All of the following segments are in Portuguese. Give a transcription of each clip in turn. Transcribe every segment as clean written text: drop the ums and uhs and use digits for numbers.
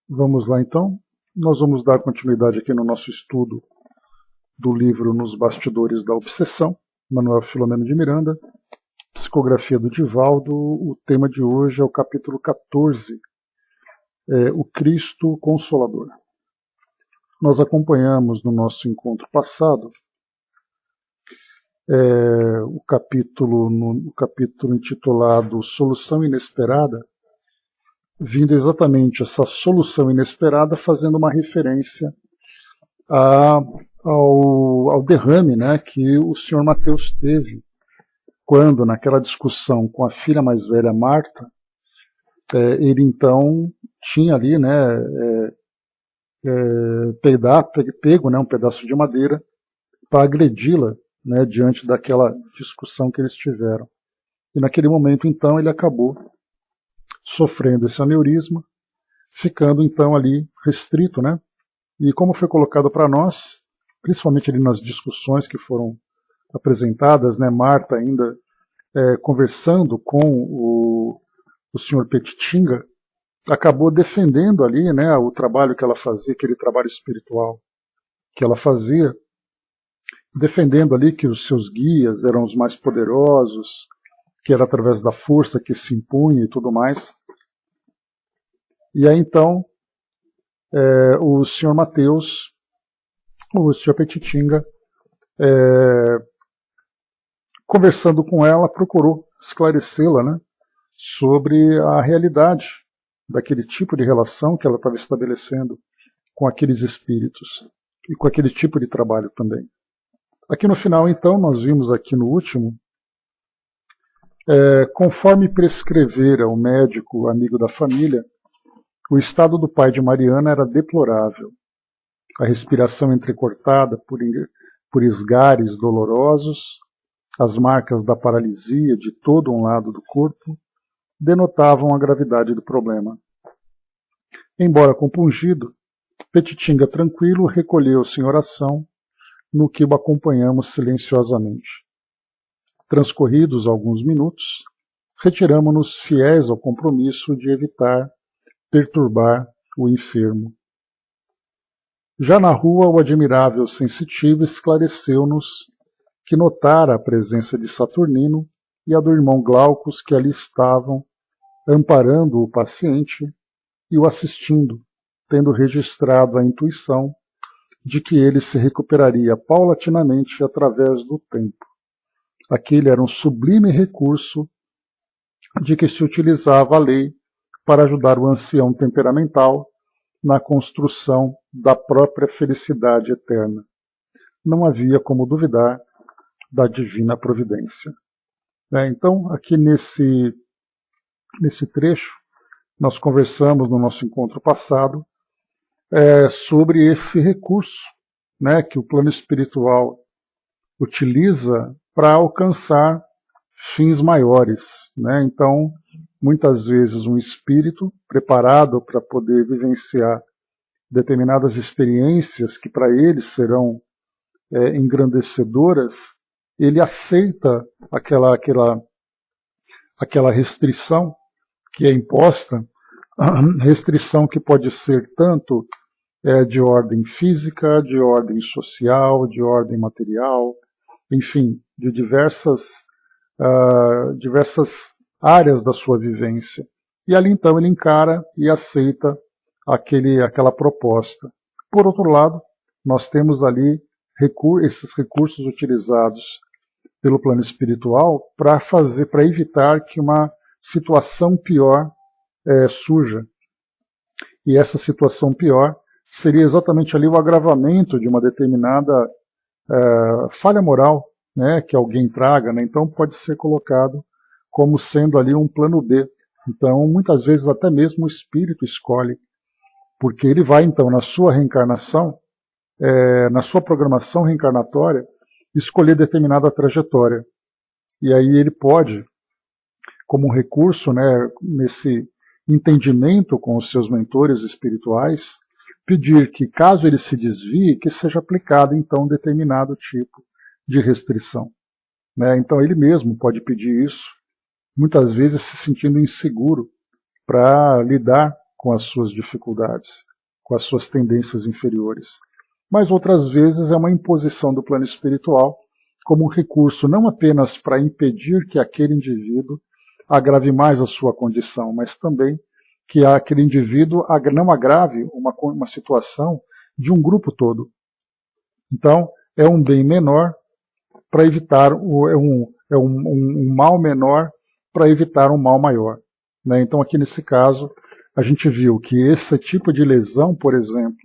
Vamos lá então. Nós vamos dar continuidade aqui no nosso estudo do livro Nos Bastidores da Obsessão, Manuel Filomeno de Miranda, psicografia do Divaldo. O tema de hoje é o capítulo 14, o Cristo Consolador. Nós acompanhamos no nosso encontro passado o capítulo intitulado Solução Inesperada, vindo exatamente essa solução inesperada fazendo uma referência ao derrame, né, que o Sr. Mateus teve quando, naquela discussão com a filha mais velha, Marta, ele então tinha ali, né, pego, né, um pedaço de madeira para agredi-la, né, diante daquela discussão que eles tiveram. E naquele momento, então, ele acabou sofrendo esse aneurisma, ficando então ali restrito, né? E como foi colocado para nós, principalmente ali nas discussões que foram apresentadas, né, Marta ainda conversando com o Sr. Petitinga, acabou defendendo ali, né, o trabalho que ela fazia, aquele trabalho espiritual que ela fazia, defendendo ali que os seus guias eram os mais poderosos, que era através da força que se impunha e tudo mais. E aí então o Sr. Mateus, o Sr. Petitinga, conversando com ela, procurou esclarecê-la, né, sobre a realidade daquele tipo de relação que ela estava estabelecendo com aqueles espíritos e com aquele tipo de trabalho também. Aqui no final, então, nós vimos aqui no último, conforme prescrevera o médico amigo da família, o estado do pai de Mariana era deplorável. A respiração entrecortada por esgares dolorosos, as marcas da paralisia de todo um lado do corpo, denotavam a gravidade do problema. Embora compungido, Petitinga tranquilo recolheu-se em oração, no que o acompanhamos silenciosamente. Transcorridos alguns minutos, retiramo-nos fiéis ao compromisso de evitar perturbar o enfermo. Já na rua, o admirável sensitivo esclareceu-nos que notara a presença de Saturnino e a do irmão Glaucus, que ali estavam, amparando o paciente e o assistindo, tendo registrado a intuição de que ele se recuperaria paulatinamente através do tempo. Aquele era um sublime recurso de que se utilizava a lei para ajudar o ancião temperamental na construção da própria felicidade eterna. Não havia como duvidar da divina providência. Então, aqui nesse trecho, nós conversamos no nosso encontro passado sobre esse recurso, né, que o plano espiritual utiliza para alcançar fins maiores, né? Então, muitas vezes um espírito preparado para poder vivenciar determinadas experiências que para ele serão engrandecedoras, ele aceita aquela restrição que é imposta, restrição que pode ser tanto de ordem física, de ordem social, de ordem material, enfim, de diversas áreas da sua vivência. E ali então ele encara e aceita aquela proposta. Por outro lado, nós temos ali esses recursos utilizados pelo plano espiritual para evitar que uma situação pior surja. E essa situação pior seria exatamente ali o agravamento de uma determinada falha moral, né, que alguém traga, né? Então pode ser colocado como sendo ali um plano B. Então, muitas vezes até mesmo o espírito escolhe, porque ele vai então na sua reencarnação, na sua programação reencarnatória, escolher determinada trajetória. E aí ele pode, como um recurso, né, nesse entendimento com os seus mentores espirituais, pedir que, caso ele se desvie, que seja aplicado então determinado tipo de restrição. Né? Então ele mesmo pode pedir isso, muitas vezes se sentindo inseguro para lidar com as suas dificuldades, com as suas tendências inferiores. Mas outras vezes é uma imposição do plano espiritual como um recurso não apenas para impedir que aquele indivíduo agrave mais a sua condição, mas também que aquele indivíduo não agrave uma situação de um grupo todo. Então, é um bem menor para evitar, um mal menor para evitar um mal maior. Né? Então, aqui nesse caso, a gente viu que esse tipo de lesão, por exemplo,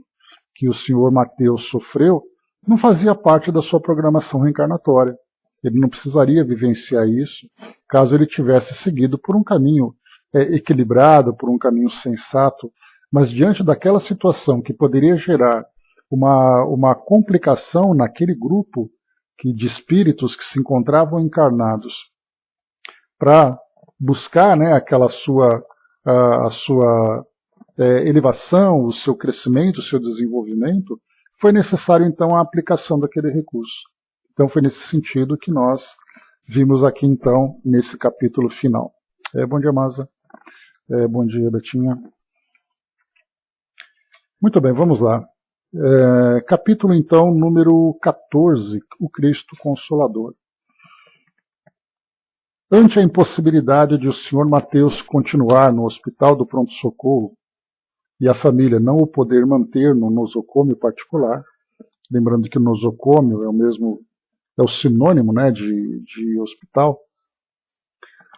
que o senhor Mateus sofreu, não fazia parte da sua programação reencarnatória. Ele não precisaria vivenciar isso caso ele tivesse seguido por um caminho equilibrado, por um caminho sensato, mas diante daquela situação que poderia gerar uma complicação naquele grupo de espíritos que se encontravam encarnados para buscar, né, aquela a sua elevação, o seu crescimento, o seu desenvolvimento, foi necessário então a aplicação daquele recurso. Então foi nesse sentido que nós vimos aqui então nesse capítulo final. Bom dia, Masa. Bom dia, Betinha. Muito bem, vamos lá. Capítulo então número 14, o Cristo Consolador. Ante a impossibilidade de o Sr. Mateus continuar no hospital do pronto-socorro e a família não o poder manter no nosocômio particular, lembrando que o nosocômio é o sinônimo, né, de hospital,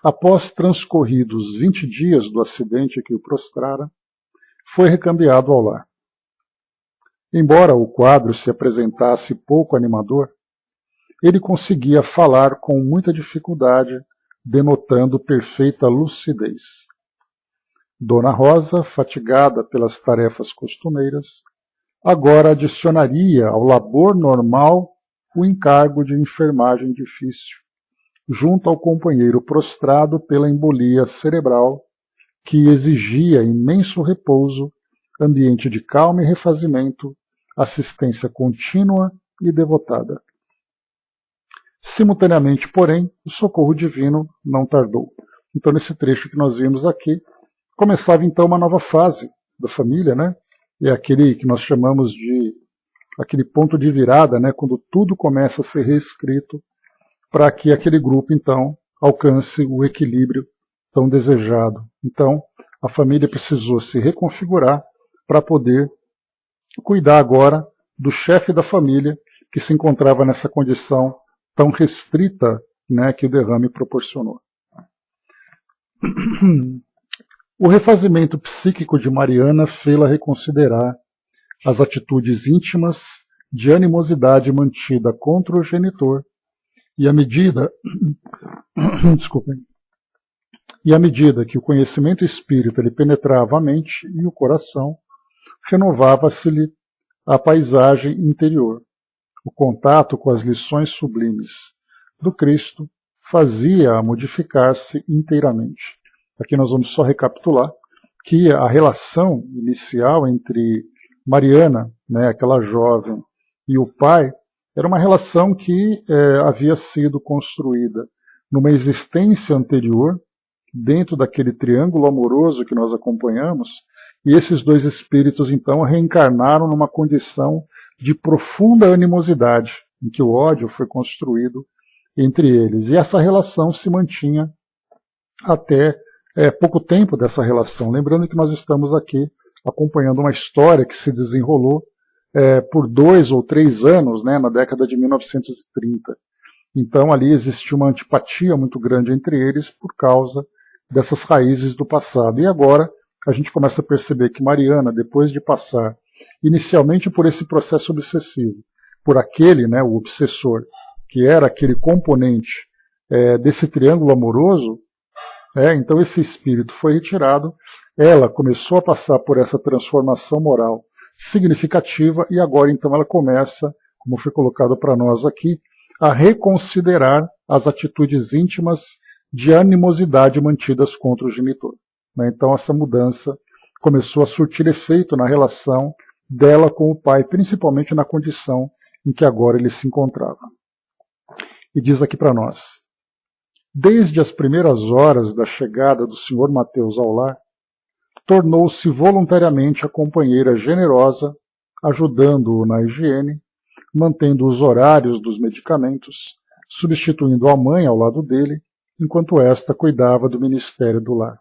após transcorridos 20 dias do acidente que o prostrara, foi recambiado ao lar. Embora o quadro se apresentasse pouco animador, ele conseguia falar com muita dificuldade, denotando perfeita lucidez. Dona Rosa, fatigada pelas tarefas costumeiras, agora adicionaria ao labor normal o encargo de enfermagem difícil, junto ao companheiro prostrado pela embolia cerebral, que exigia imenso repouso, ambiente de calma e refazimento, assistência contínua e devotada. Simultaneamente, porém, o socorro divino não tardou. Então, nesse trecho que nós vimos aqui, começava então uma nova fase da família, né? É aquele que nós chamamos de aquele ponto de virada, né? Quando tudo começa a ser reescrito para que aquele grupo então alcance o equilíbrio tão desejado. Então, a família precisou se reconfigurar para poder cuidar agora do chefe da família que se encontrava nessa condição tão restrita, né, que o derrame proporcionou. O refazimento psíquico de Mariana fê-la reconsiderar as atitudes íntimas de animosidade mantida contra o genitor e à medida que o conhecimento espírita lhe penetrava a mente e o coração, renovava-se-lhe a paisagem interior. O contato com as lições sublimes do Cristo fazia-a modificar-se inteiramente. Aqui nós vamos só recapitular que a relação inicial entre Mariana, né, aquela jovem, e o pai, era uma relação que havia sido construída numa existência anterior, dentro daquele triângulo amoroso que nós acompanhamos, e esses dois espíritos então reencarnaram numa condição de profunda animosidade, em que o ódio foi construído entre eles. E essa relação se mantinha até pouco tempo dessa relação. Lembrando que nós estamos aqui acompanhando uma história que se desenrolou por 2 ou 3 anos, né, na década de 1930. Então ali existiu uma antipatia muito grande entre eles por causa dessas raízes do passado. E agora a gente começa a perceber que Mariana, depois de passar inicialmente por esse processo obsessivo, por aquele, né, o obsessor, que era aquele componente desse triângulo amoroso, então esse espírito foi retirado, ela começou a passar por essa transformação moral significativa e agora então ela começa, como foi colocado para nós aqui, a reconsiderar as atitudes íntimas de animosidade mantidas contra o genitor. Então essa mudança começou a surtir efeito na relação dela com o pai, principalmente na condição em que agora ele se encontrava. E diz aqui para nós: desde as primeiras horas da chegada do Sr. Mateus ao lar, tornou-se voluntariamente a companheira generosa, ajudando-o na higiene, mantendo os horários dos medicamentos, substituindo a mãe ao lado dele, enquanto esta cuidava do ministério do lar.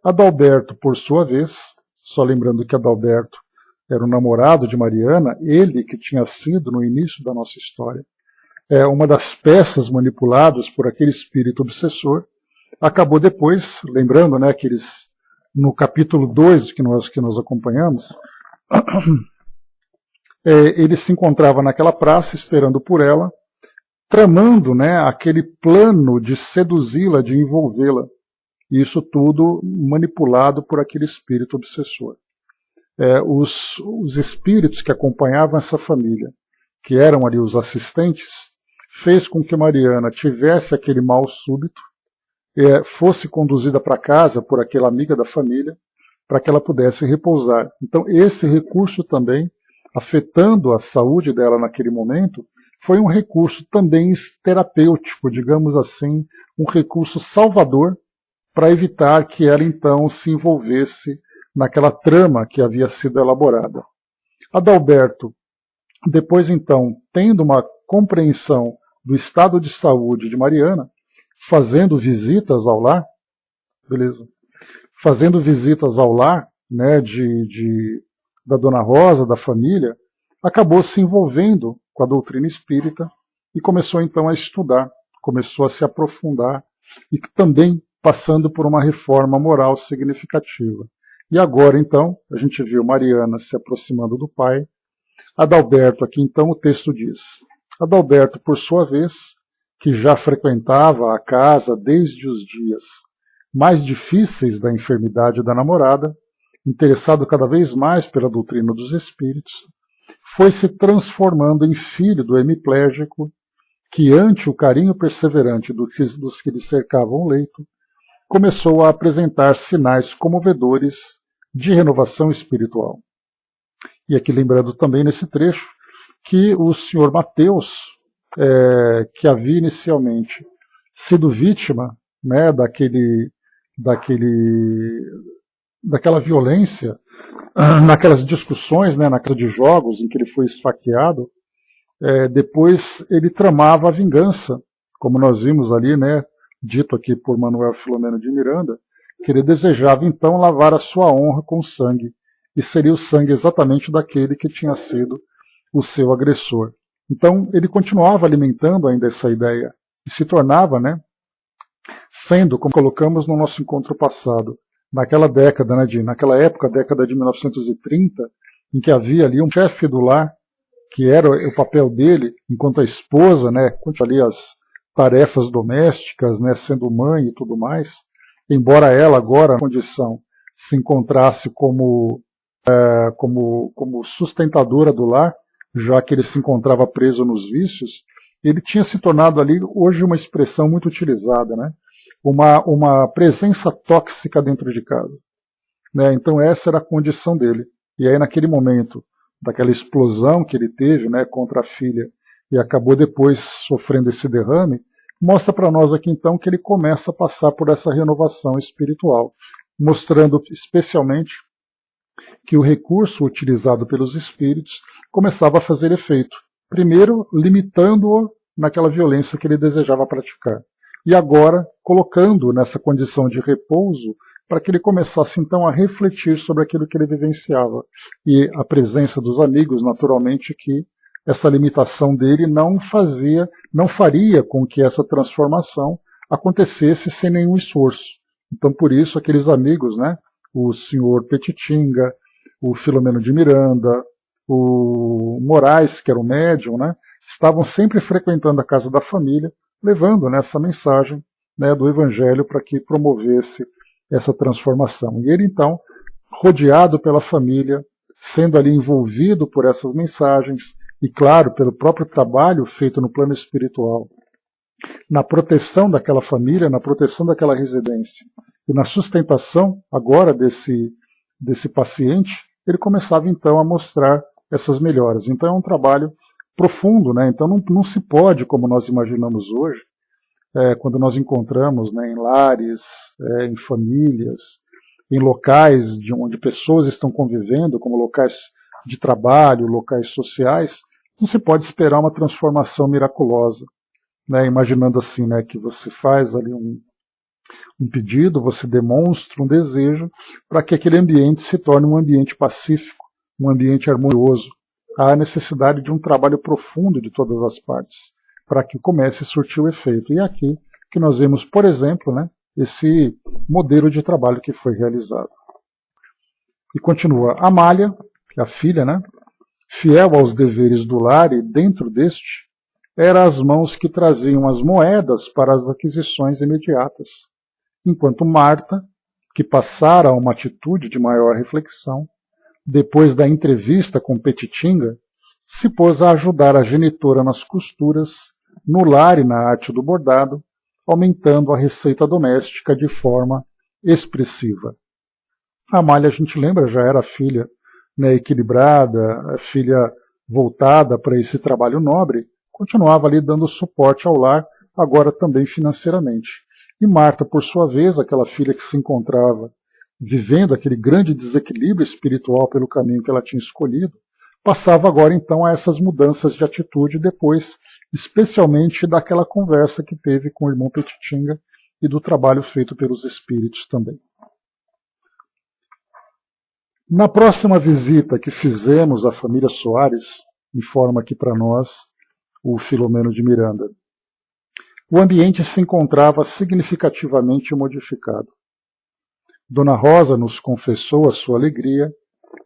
Adalberto, por sua vez, só lembrando que Adalberto era o namorado de Mariana, ele que tinha sido, no início da nossa história, uma das peças manipuladas por aquele espírito obsessor, acabou depois, lembrando, né, que eles, no capítulo 2 que nós acompanhamos, ele se encontrava naquela praça esperando por ela, tramando, né, aquele plano de seduzi-la, de envolvê-la. Isso tudo manipulado por aquele espírito obsessor. Os espíritos que acompanhavam essa família, que eram ali os assistentes, fez com que Mariana tivesse aquele mal súbito, fosse conduzida para casa por aquela amiga da família, para que ela pudesse repousar. Então esse recurso também, afetando a saúde dela naquele momento, foi um recurso também terapêutico, digamos assim, um recurso salvador, para evitar que ela então se envolvesse naquela trama que havia sido elaborada. Adalberto, depois então, tendo uma compreensão do estado de saúde de Mariana, fazendo visitas ao lar, beleza? Fazendo visitas ao lar, né, da Dona Rosa, da família, acabou se envolvendo com a doutrina espírita e começou então a estudar, começou a se aprofundar e também passando por uma reforma moral significativa. E agora, então, a gente viu Mariana se aproximando do pai. Adalberto, aqui então o texto diz: Adalberto, por sua vez, que já frequentava a casa desde os dias mais difíceis da enfermidade da namorada, interessado cada vez mais pela doutrina dos espíritos, foi se transformando em filho do hemiplégico, que, ante o carinho perseverante dos que lhe cercavam o leito, começou a apresentar sinais comovedores de renovação espiritual. E aqui lembrando também nesse trecho que o senhor Mateus, que havia inicialmente sido vítima, né, daquela violência, naquelas discussões, né, na casa de jogos em que ele foi esfaqueado, depois ele tramava a vingança, como nós vimos ali, né, dito aqui por Manuel Filomeno de Miranda, que ele desejava então lavar a sua honra com sangue, e seria o sangue exatamente daquele que tinha sido o seu agressor. Então ele continuava alimentando ainda essa ideia, e se tornava, né, sendo, como colocamos no nosso encontro passado, naquela década, né, naquela época, década de 1930, em que havia ali um chefe do lar, que era o papel dele, enquanto a esposa, né, quanto ali as tarefas domésticas, né, sendo mãe e tudo mais, embora ela agora, na condição, se encontrasse como sustentadora do lar, já que ele se encontrava preso nos vícios, ele tinha se tornado ali, hoje, uma expressão muito utilizada, né, uma presença tóxica dentro de casa. Né, então essa era a condição dele. E aí naquele momento, daquela explosão que ele teve, né, contra a filha, e acabou depois sofrendo esse derrame, mostra para nós aqui então que ele começa a passar por essa renovação espiritual, mostrando especialmente que o recurso utilizado pelos espíritos começava a fazer efeito. Primeiro, limitando-o naquela violência que ele desejava praticar. E agora, colocando nessa condição de repouso, para que ele começasse então a refletir sobre aquilo que ele vivenciava. E a presença dos amigos, naturalmente, que essa limitação dele não faria com que essa transformação acontecesse sem nenhum esforço. Então, por isso, aqueles amigos, né, o senhor Petitinga, o Filomeno de Miranda, o Moraes, que era o médium, né, estavam sempre frequentando a casa da família, levando, né, essa mensagem, né, do Evangelho para que promovesse essa transformação. E ele, então, rodeado pela família, sendo ali envolvido por essas mensagens, e claro, pelo próprio trabalho feito no plano espiritual, na proteção daquela família, na proteção daquela residência, e na sustentação agora desse paciente, ele começava então a mostrar essas melhoras. Então é um trabalho profundo, né? Então não se pode, como nós imaginamos hoje, quando nós encontramos, né, em lares, em famílias, em locais onde pessoas estão convivendo, como locais de trabalho, locais sociais, não se pode esperar uma transformação miraculosa, né? Imaginando assim, né, que você faz ali um pedido, você demonstra um desejo para que aquele ambiente se torne um ambiente pacífico, um ambiente harmonioso. Há a necessidade de um trabalho profundo de todas as partes para que comece a surtir o efeito. E é aqui que nós vemos, por exemplo, né, esse modelo de trabalho que foi realizado. E continua, Amália, que é a filha, né, fiel aos deveres do lar e dentro deste, eram as mãos que traziam as moedas para as aquisições imediatas, enquanto Marta, que passara a uma atitude de maior reflexão, depois da entrevista com Petitinga, se pôs a ajudar a genitora nas costuras, no lar e na arte do bordado, aumentando a receita doméstica de forma expressiva. A Amália, a gente lembra, já era filha, né, equilibrada, a filha voltada para esse trabalho nobre, continuava ali dando suporte ao lar, agora também financeiramente. E Marta, por sua vez, aquela filha que se encontrava vivendo aquele grande desequilíbrio espiritual pelo caminho que ela tinha escolhido, passava agora então a essas mudanças de atitude depois, especialmente daquela conversa que teve com o irmão Petitinga e do trabalho feito pelos espíritos também. Na próxima visita que fizemos à família Soares, informa aqui para nós o Filomeno de Miranda, o ambiente se encontrava significativamente modificado. Dona Rosa nos confessou a sua alegria,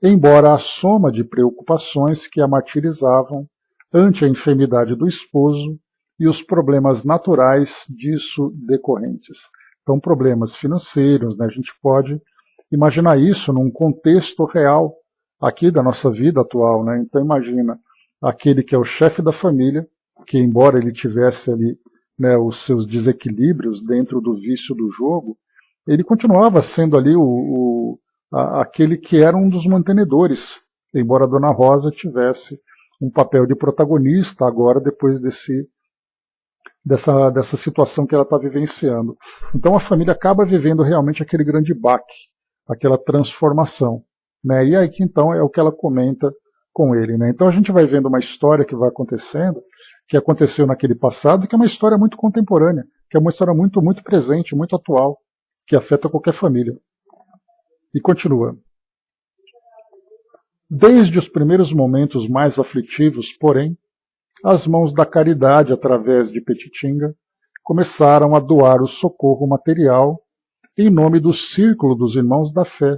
embora a soma de preocupações que a martirizavam ante a enfermidade do esposo e os problemas naturais disso decorrentes. Então, problemas financeiros, né? A gente pode imaginar isso num contexto real aqui da nossa vida atual, né? Então, imagina aquele que é o chefe da família, que embora ele tivesse ali, né, os seus desequilíbrios dentro do vício do jogo, ele continuava sendo ali aquele que era um dos mantenedores, embora a Dona Rosa tivesse um papel de protagonista agora depois dessa situação que ela está vivenciando. Então a família acaba vivendo realmente aquele grande baque, aquela transformação, né? E aí que então é o que ela comenta com ele, né? Então a gente vai vendo uma história que vai acontecendo, que aconteceu naquele passado, que é uma história muito contemporânea, que é uma história muito, muito presente, muito atual, que afeta qualquer família. E continua. Desde os primeiros momentos mais aflitivos, porém, as mãos da caridade, através de Petitinga, começaram a doar o socorro material em nome do círculo dos irmãos da fé,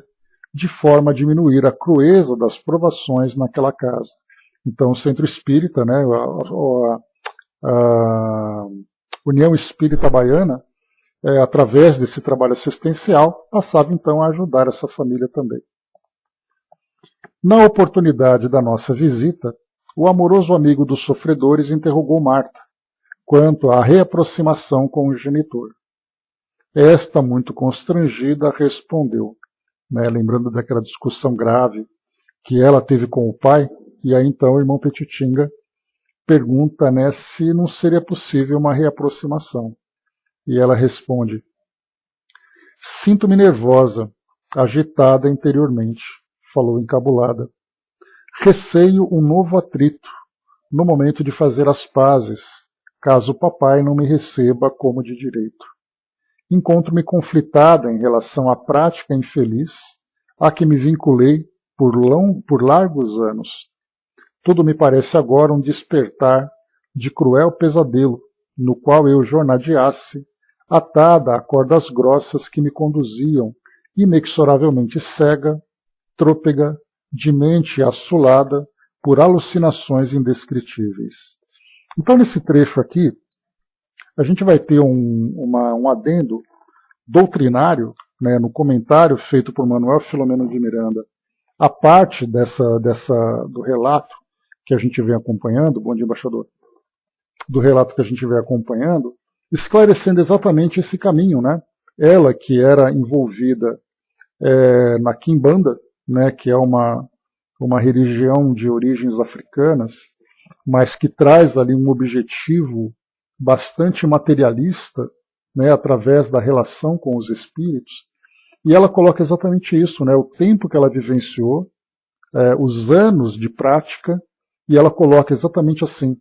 de forma a diminuir a crueza das provações naquela casa. Então, o Centro Espírita, né, a União Espírita Baiana, através desse trabalho assistencial, passava então a ajudar essa família também. Na oportunidade da nossa visita, o amoroso amigo dos sofredores interrogou Marta quanto à reaproximação com o genitor. Esta, muito constrangida, respondeu, né, lembrando daquela discussão grave que ela teve com o pai, e aí então o irmão Petitinga pergunta, né, se não seria possível uma reaproximação. E ela responde, sinto-me nervosa, agitada interiormente, falou encabulada. Receio um novo atrito no momento de fazer as pazes, caso o papai não me receba como de direito. Encontro-me conflitada em relação à prática infeliz a que me vinculei por largos anos. Tudo me parece agora um despertar de cruel pesadelo, no qual eu jornadeasse, atada a cordas grossas que me conduziam, inexoravelmente cega, trôpega, de mente assolada por alucinações indescritíveis. Então, nesse trecho aqui, a gente vai ter um adendo doutrinário, né, no comentário feito por Manuel Filomeno de Miranda, a parte do relato que a gente vem acompanhando, bom dia, embaixador, do relato que a gente vem acompanhando, esclarecendo exatamente esse caminho, né? Ela que era envolvida na Quimbanda, né, que é uma religião de origens africanas, mas que traz ali um objetivo bastante materialista, né, através da relação com os espíritos. E ela coloca exatamente isso, né? O tempo que ela vivenciou, os anos de prática, e ela coloca exatamente assim: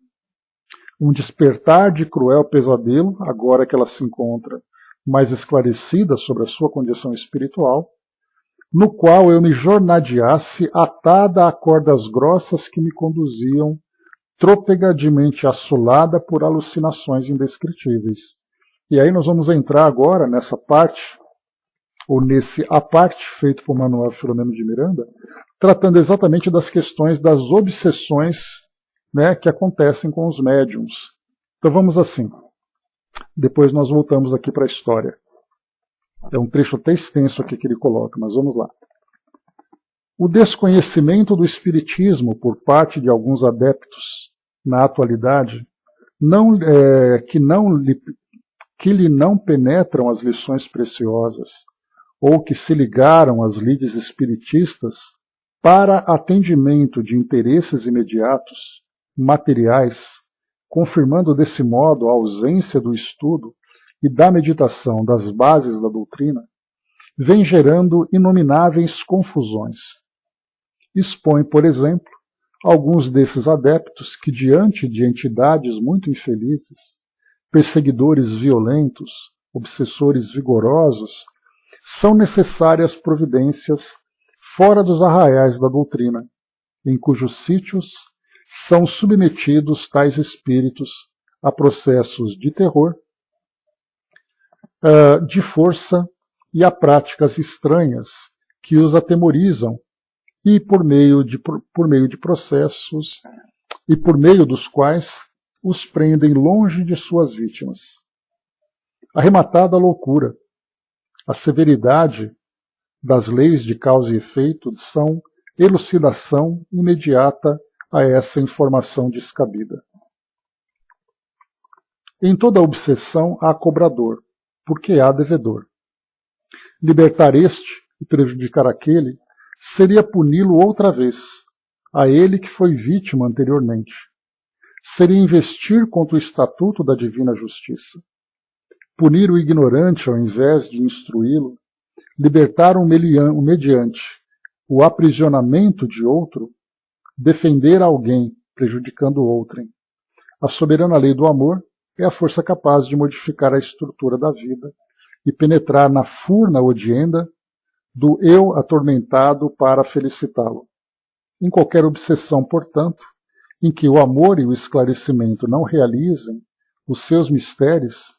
um despertar de cruel pesadelo, agora que ela se encontra mais esclarecida sobre a sua condição espiritual, no qual eu me jornadeasse atada a cordas grossas que me conduziam tropegadamente assolada por alucinações indescritíveis. E aí nós vamos entrar agora nessa parte, ou nesse a parte feito por Manuel Filomeno de Miranda, tratando exatamente das questões das obsessões, né, que acontecem com os médiums. Então vamos assim. Depois nós voltamos aqui para a história. É um trecho até extenso aqui que ele coloca, mas vamos lá. O desconhecimento do espiritismo por parte de alguns adeptos na atualidade, que lhe não penetram as lições preciosas, ou que se ligaram às lides espiritistas para atendimento de interesses imediatos, materiais, confirmando desse modo a ausência do estudo e da meditação das bases da doutrina, vem gerando inomináveis confusões. Expõe, por exemplo, alguns desses adeptos que, diante de entidades muito infelizes, perseguidores violentos, obsessores vigorosos, são necessárias providências fora dos arraiais da doutrina, em cujos sítios são submetidos tais espíritos a processos de terror, de força e a práticas estranhas que os atemorizam e por meio de processos e por meio dos quais os prendem longe de suas vítimas. Arrematada a loucura, a severidade das leis de causa e efeito são elucidação imediata a essa informação descabida. Em toda obsessão há cobrador, porque há devedor. Libertar este e prejudicar aquele seria puni-lo outra vez, a ele que foi vítima anteriormente. Seria investir contra o estatuto da divina justiça. Punir o ignorante ao invés de instruí-lo, libertar um mediante o aprisionamento de outro, defender alguém prejudicando outrem. A soberana lei do amor é a força capaz de modificar a estrutura da vida e penetrar na furna odienda do eu atormentado para felicitá-lo. Em qualquer obsessão, portanto, em que o amor e o esclarecimento não realizem os seus mistérios,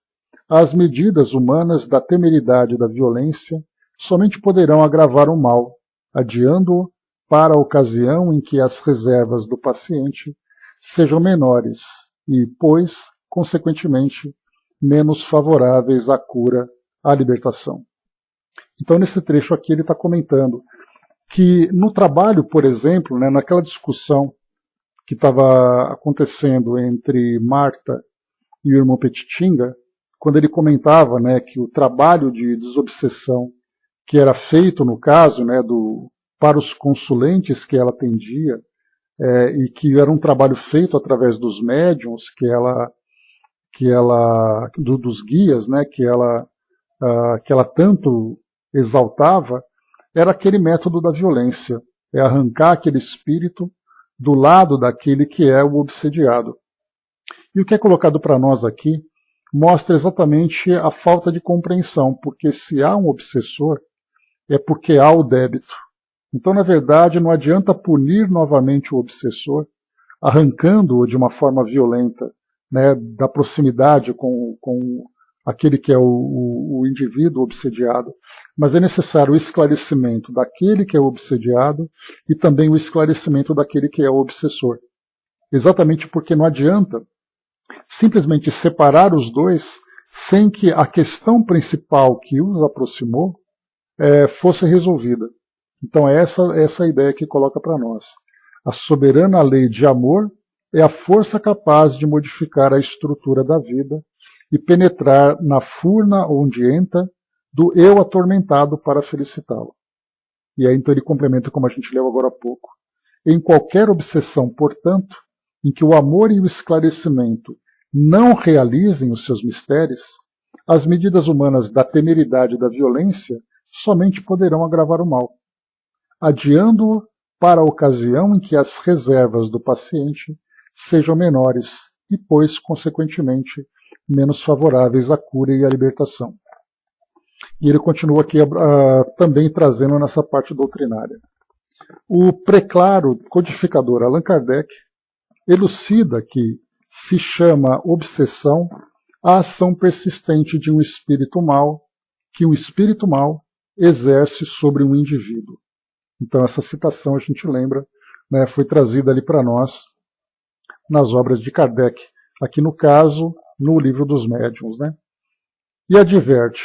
as medidas humanas da temeridade e da violência somente poderão agravar o mal, adiando-o para a ocasião em que as reservas do paciente sejam menores e, pois, consequentemente, menos favoráveis à cura, à libertação. Então, nesse trecho aqui, ele está comentando que no trabalho, por exemplo, né, naquela discussão que estava acontecendo entre Marta e o irmão Petitinga, quando ele comentava, né, que o trabalho de desobsessão que era feito, no caso, né, para os consulentes que ela atendia, e que era um trabalho feito através dos médiuns dos guias, né, que ela tanto exaltava, era aquele método da violência, é arrancar aquele espírito do lado daquele que é o obsediado. E o que é colocado para nós aqui mostra exatamente a falta de compreensão, porque se há um obsessor, é porque há o débito. Então, na verdade, não adianta punir novamente o obsessor, arrancando-o de uma forma violenta, né, da proximidade com aquele que é o indivíduo obsediado, mas é necessário o esclarecimento daquele que é o obsediado e também o esclarecimento daquele que é o obsessor. Exatamente porque não adianta simplesmente separar os dois sem que a questão principal que os aproximou fosse resolvida. Então é essa a ideia que coloca para nós. A soberana lei de amor é a força capaz de modificar a estrutura da vida e penetrar na furna ondienta do eu atormentado para felicitá-lo. E aí então ele complementa como a gente leu agora há pouco. Em qualquer obsessão, portanto, em que o amor e o esclarecimento não realizem os seus mistérios, as medidas humanas da temeridade e da violência somente poderão agravar o mal, adiando-o para a ocasião em que as reservas do paciente sejam menores e, pois, consequentemente, menos favoráveis à cura e à libertação. E ele continua aqui também trazendo nessa parte doutrinária. O preclaro codificador Allan Kardec elucida que se chama obsessão a ação persistente de um espírito mau, que o espírito mau exerce sobre um indivíduo. Então essa citação a gente lembra, né, foi trazida ali para nós nas obras de Kardec, aqui no caso, no Livro dos Médiuns, né? E adverte,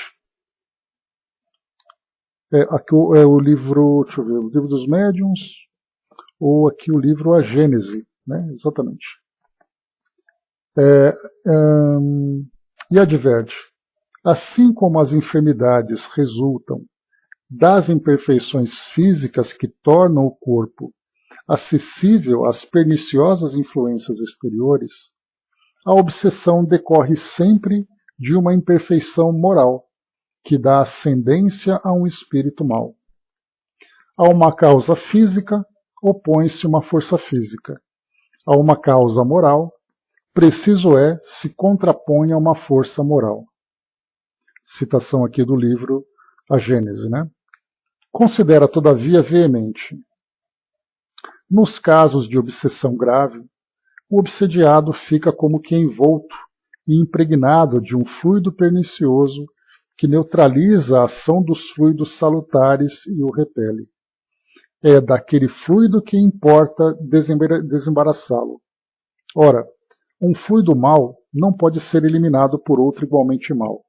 aqui é o livro, deixa eu ver, o Livro dos Médiuns, ou aqui o livro A Gênese, né? Exatamente. E adverte, assim como as enfermidades resultam das imperfeições físicas que tornam o corpo acessível às perniciosas influências exteriores, a obsessão decorre sempre de uma imperfeição moral, que dá ascendência a um espírito mau. A uma causa física, opõe-se uma força física. A uma causa moral, preciso é se contrapõe a uma força moral. Citação aqui do livro A Gênese, né? Considera, todavia, veemente. Nos casos de obsessão grave, o obsediado fica como que envolto e impregnado de um fluido pernicioso que neutraliza a ação dos fluidos salutares e o repele. É daquele fluido que importa desembaraçá-lo. Ora, um fluido mau não pode ser eliminado por outro igualmente mau.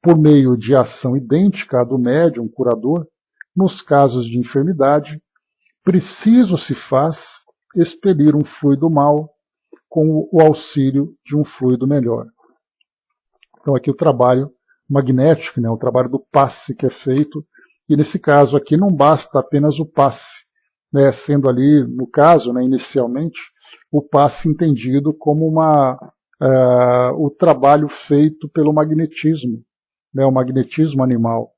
Por meio de ação idêntica à do médium curador, nos casos de enfermidade, preciso se faz expelir um fluido mau com o auxílio de um fluido melhor. Então aqui o trabalho magnético, né, o trabalho do passe que é feito, e nesse caso aqui não basta apenas o passe, né, sendo ali, no caso, né, inicialmente, o passe entendido como o trabalho feito pelo magnetismo, né, o magnetismo animal.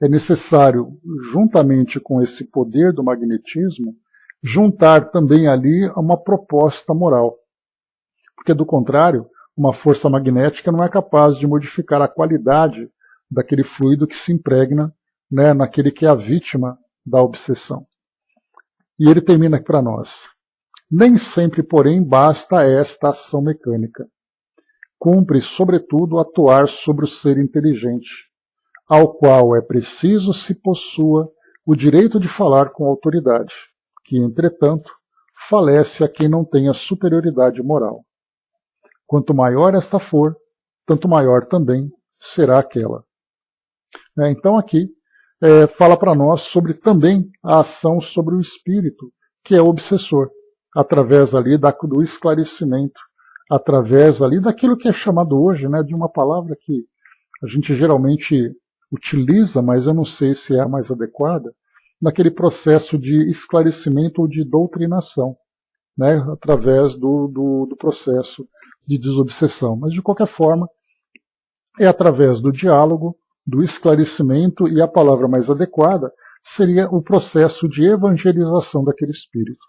É necessário, juntamente com esse poder do magnetismo, juntar também ali uma proposta moral. Porque, do contrário, uma força magnética não é capaz de modificar a qualidade daquele fluido que se impregna, né, naquele que é a vítima da obsessão. E ele termina aqui para nós. Nem sempre, porém, basta esta ação mecânica. Cumpre, sobretudo, atuar sobre o ser inteligente, ao qual é preciso se possua o direito de falar com autoridade, que, entretanto, falece a quem não tenha superioridade moral. Quanto maior esta for, tanto maior também será aquela. Então aqui fala para nós sobre também a ação sobre o espírito, que é o obsessor, através ali do esclarecimento, através ali daquilo que é chamado hoje, né, de uma palavra que a gente geralmente utiliza, mas eu não sei se é a mais adequada, naquele processo de esclarecimento ou de doutrinação, né, através do processo de desobsessão. Mas, de qualquer forma, é através do diálogo, do esclarecimento, e a palavra mais adequada seria o processo de evangelização daquele espírito,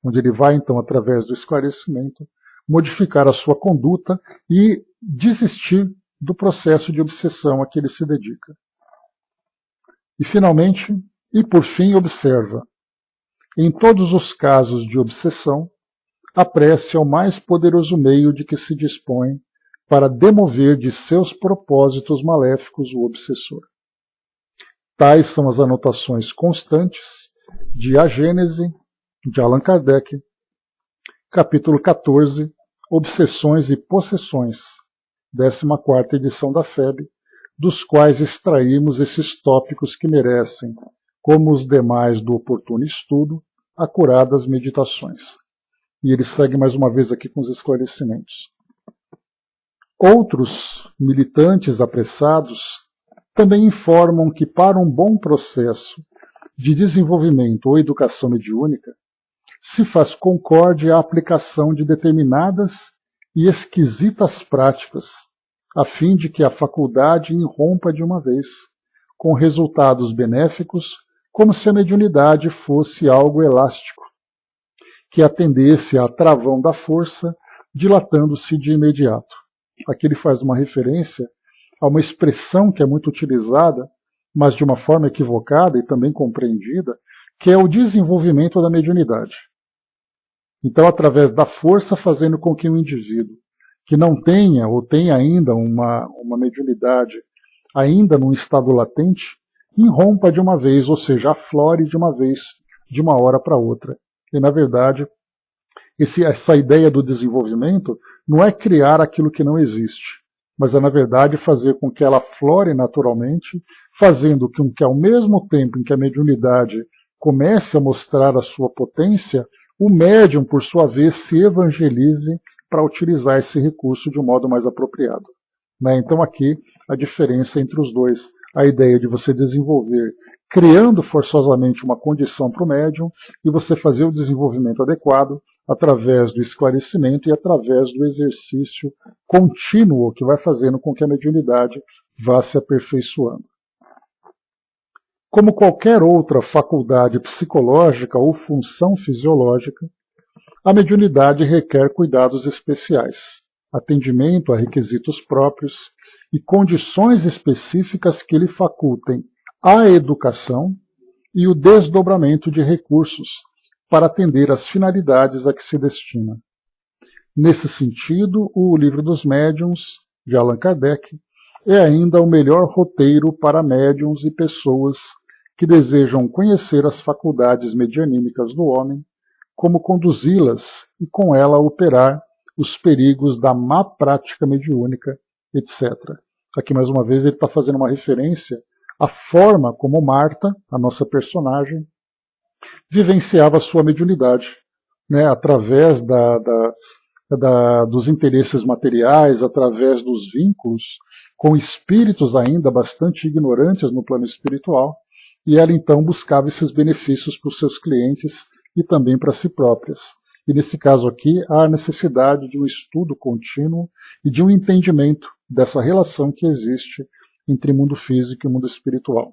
onde ele vai, então, através do esclarecimento, modificar a sua conduta e desistir do processo de obsessão a que ele se dedica. E, finalmente, e por fim, observa: em todos os casos de obsessão, a prece é o mais poderoso meio de que se dispõe para demover de seus propósitos maléficos o obsessor. Tais são as anotações constantes de A Gênese, de Allan Kardec, capítulo 14, Obsessões e Possessões, 14ª edição da FEB, dos quais extraímos esses tópicos que merecem, como os demais do oportuno estudo, acuradas meditações. E ele segue mais uma vez aqui com os esclarecimentos. Outros militantes apressados também informam que para um bom processo de desenvolvimento ou educação mediúnica, se faz concorde a aplicação de determinadas e esquisitas práticas, a fim de que a faculdade irrompa de uma vez, com resultados benéficos, como se a mediunidade fosse algo elástico, que atendesse a travão da força, dilatando-se de imediato. Aqui ele faz uma referência a uma expressão que é muito utilizada, mas de uma forma equivocada e também compreendida, que é o desenvolvimento da mediunidade. Então, através da força, fazendo com que o indivíduo que não tenha ou tenha ainda uma mediunidade ainda num estado latente, irrompa de uma vez, ou seja, aflore de uma vez, de uma hora para outra. E, na verdade, essa ideia do desenvolvimento não é criar aquilo que não existe, mas é, na verdade, fazer com que ela flore naturalmente, fazendo com que, ao mesmo tempo em que a mediunidade comece a mostrar a sua potência, o médium, por sua vez, se evangelize para utilizar esse recurso de um modo mais apropriado. Então, aqui, a diferença entre os dois, a ideia de você desenvolver, criando forçosamente uma condição para o médium, e você fazer o desenvolvimento adequado através do esclarecimento e através do exercício contínuo que vai fazendo com que a mediunidade vá se aperfeiçoando. Como qualquer outra faculdade psicológica ou função fisiológica, a mediunidade requer cuidados especiais, atendimento a requisitos próprios e condições específicas que lhe facultem a educação e o desdobramento de recursos para atender às finalidades a que se destina. Nesse sentido, o Livro dos Médiuns, de Allan Kardec, é ainda o melhor roteiro para médiuns e pessoas que desejam conhecer as faculdades medianímicas do homem, como conduzi-las e com ela operar os perigos da má prática mediúnica, etc. Aqui, mais uma vez, ele está fazendo uma referência à forma como Marta, a nossa personagem, vivenciava a sua mediunidade, através dos interesses materiais, através dos vínculos com espíritos ainda bastante ignorantes no plano espiritual, e ela então buscava esses benefícios para os seus clientes e também para si próprias. E nesse caso aqui, há a necessidade de um estudo contínuo e de um entendimento dessa relação que existe entre mundo físico e mundo espiritual.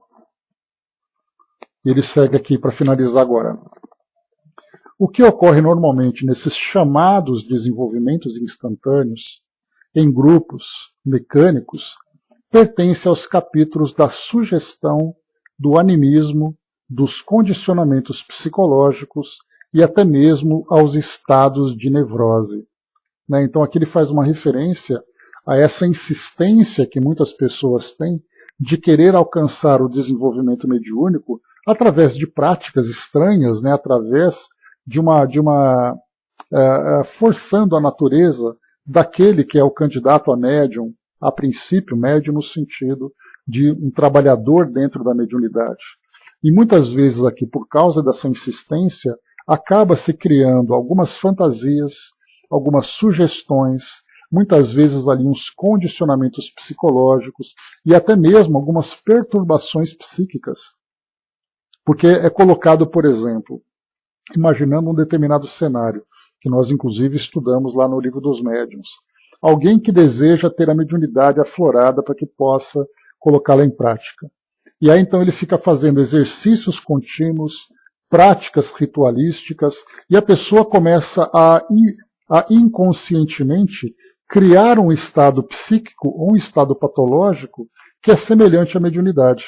Ele segue aqui para finalizar agora. O que ocorre normalmente nesses chamados desenvolvimentos instantâneos, em grupos mecânicos, pertence aos capítulos da sugestão, do animismo, dos condicionamentos psicológicos e até mesmo aos estados de nevrose. Então aqui ele faz uma referência a essa insistência que muitas pessoas têm de querer alcançar o desenvolvimento mediúnico através de práticas estranhas, através de uma forçando a natureza daquele que é o candidato a médium, a princípio médium no sentido de um trabalhador dentro da mediunidade. E muitas vezes aqui, por causa dessa insistência, acaba se criando algumas fantasias, algumas sugestões, muitas vezes ali uns condicionamentos psicológicos e até mesmo algumas perturbações psíquicas. Porque é colocado, por exemplo, imaginando um determinado cenário, que nós inclusive estudamos lá no Livro dos Médiuns. Alguém que deseja ter a mediunidade aflorada para que possa colocá-la em prática. E aí então ele fica fazendo exercícios contínuos, práticas ritualísticas, e a pessoa começa a inconscientemente criar um estado psíquico ou um estado patológico que é semelhante à mediunidade,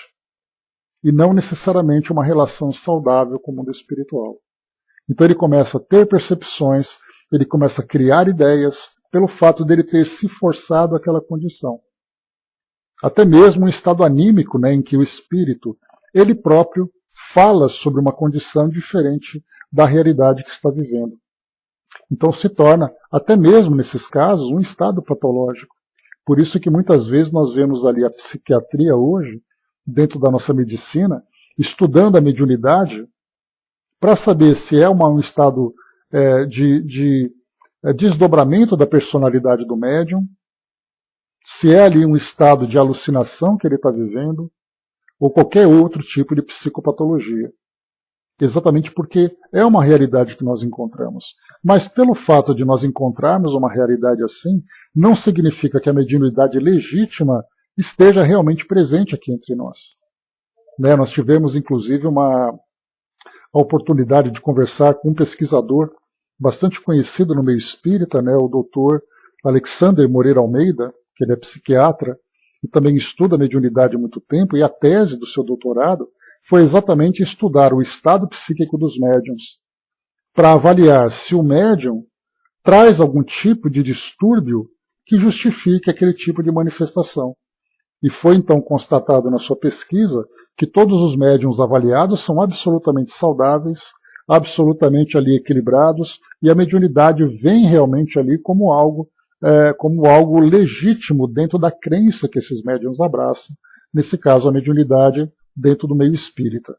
e não necessariamente uma relação saudável com o mundo espiritual. Então ele começa a ter percepções, ele começa a criar ideias pelo fato dele ter se forçado àquela condição. Até mesmo um estado anímico, em que o espírito, ele próprio, fala sobre uma condição diferente da realidade que está vivendo. Então se torna, até mesmo nesses casos, um estado patológico. Por isso que muitas vezes nós vemos ali a psiquiatria hoje, dentro da nossa medicina, estudando a mediunidade, para saber se é um estado de desdobramento da personalidade do médium, se é ali um estado de alucinação que ele está vivendo, ou qualquer outro tipo de psicopatologia. Exatamente porque é uma realidade que nós encontramos. Mas pelo fato de nós encontrarmos uma realidade assim, não significa que a mediunidade legítima esteja realmente presente aqui entre nós. né? Nós tivemos, inclusive, a oportunidade de conversar com um pesquisador bastante conhecido no meio espírita, né? O doutor Alexander Moreira Almeida, que ele é psiquiatra e também estuda mediunidade há muito tempo, e a tese do seu doutorado foi exatamente estudar o estado psíquico dos médiums, para avaliar se o médium traz algum tipo de distúrbio que justifique aquele tipo de manifestação. E foi então constatado na sua pesquisa que todos os médiums avaliados são absolutamente saudáveis, absolutamente ali equilibrados, e a mediunidade vem realmente ali como algo legítimo dentro da crença que esses médiums abraçam, nesse caso a mediunidade dentro do meio espírita.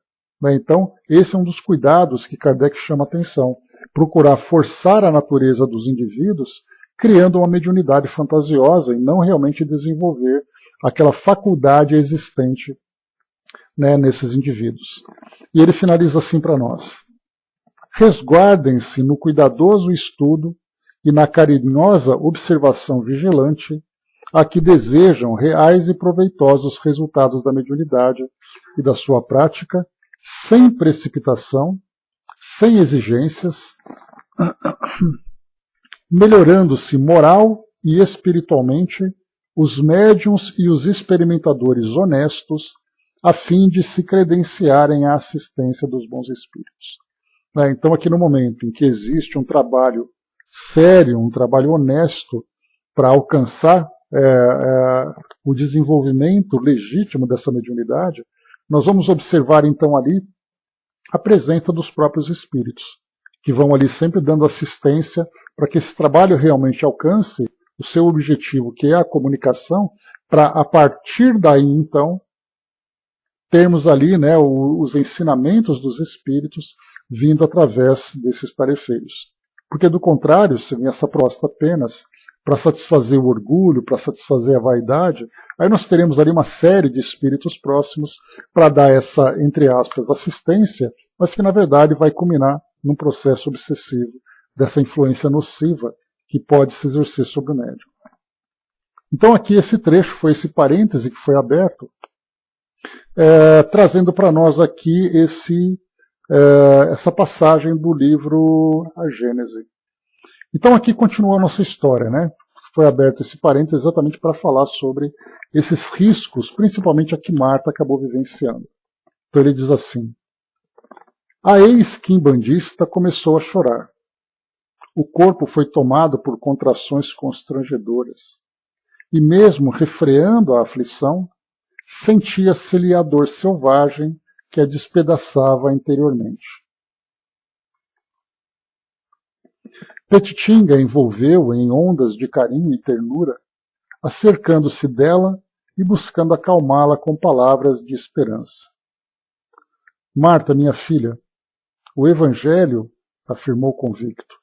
Então, esse é um dos cuidados que Kardec chama a atenção, procurar forçar a natureza dos indivíduos, criando uma mediunidade fantasiosa e não realmente desenvolver aquela faculdade existente, né, nesses indivíduos. E ele finaliza assim para nós: resguardem-se no cuidadoso estudo e na carinhosa observação vigilante a que desejam reais e proveitosos resultados da mediunidade e da sua prática, sem precipitação, sem exigências, melhorando-se moral e espiritualmente os médiuns e os experimentadores honestos, a fim de se credenciarem à assistência dos bons espíritos. Então, aqui no momento em que existe um trabalho sério, um trabalho honesto para alcançar o desenvolvimento legítimo dessa mediunidade, nós vamos observar então ali a presença dos próprios espíritos, que vão ali sempre dando assistência para que esse trabalho realmente alcance o seu objetivo, que é a comunicação, para a partir daí então termos ali, né, os ensinamentos dos espíritos vindo através desses tarefeiros. Porque do contrário, se vem essa proposta apenas para satisfazer o orgulho, para satisfazer a vaidade, aí nós teremos ali uma série de espíritos próximos para dar essa, entre aspas, assistência, mas que na verdade vai culminar num processo obsessivo dessa influência nociva que pode se exercer sobre o médium. Então aqui esse trecho foi esse parêntese que foi aberto, trazendo para nós aqui essa passagem do livro A Gênese. Então aqui continua a nossa história, né? Foi aberto esse parênteses exatamente para falar sobre esses riscos, principalmente a que Marta acabou vivenciando. Então ele diz assim: a ex-quimbandista começou a chorar. O corpo foi tomado por contrações constrangedoras, e mesmo refreando a aflição, sentia-se-lhe a dor selvagem que a despedaçava interiormente. Petitinga envolveu em ondas de carinho e ternura, acercando-se dela e buscando acalmá-la com palavras de esperança. Marta, minha filha, o Evangelho, afirmou convicto,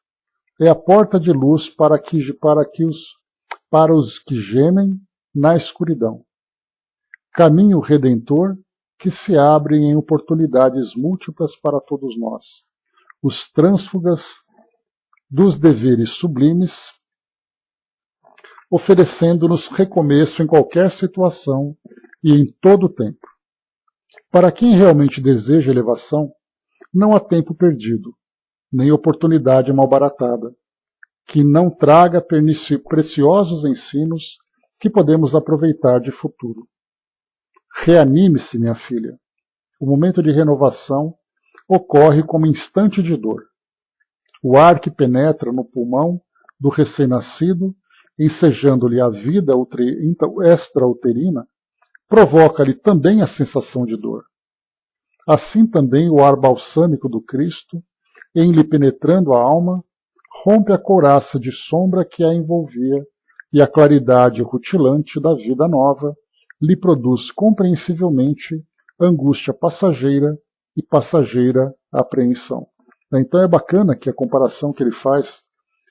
é a porta de luz para os que gemem na escuridão. Caminho redentor que se abre em oportunidades múltiplas para todos nós, os trânsfugas dos deveres sublimes, oferecendo-nos recomeço em qualquer situação e em todo o tempo. Para quem realmente deseja elevação, não há tempo perdido, nem oportunidade malbaratada, que não traga preciosos ensinos que podemos aproveitar de futuro. Reanime-se, minha filha. O momento de renovação ocorre como instante de dor. O ar que penetra no pulmão do recém-nascido, ensejando-lhe a vida extrauterina, provoca-lhe também a sensação de dor. Assim também o ar balsâmico do Cristo, em lhe penetrando a alma, rompe a couraça de sombra que a envolvia, e a claridade rutilante da vida nova lhe produz compreensivelmente angústia passageira e passageira apreensão. Então é bacana que a comparação que ele faz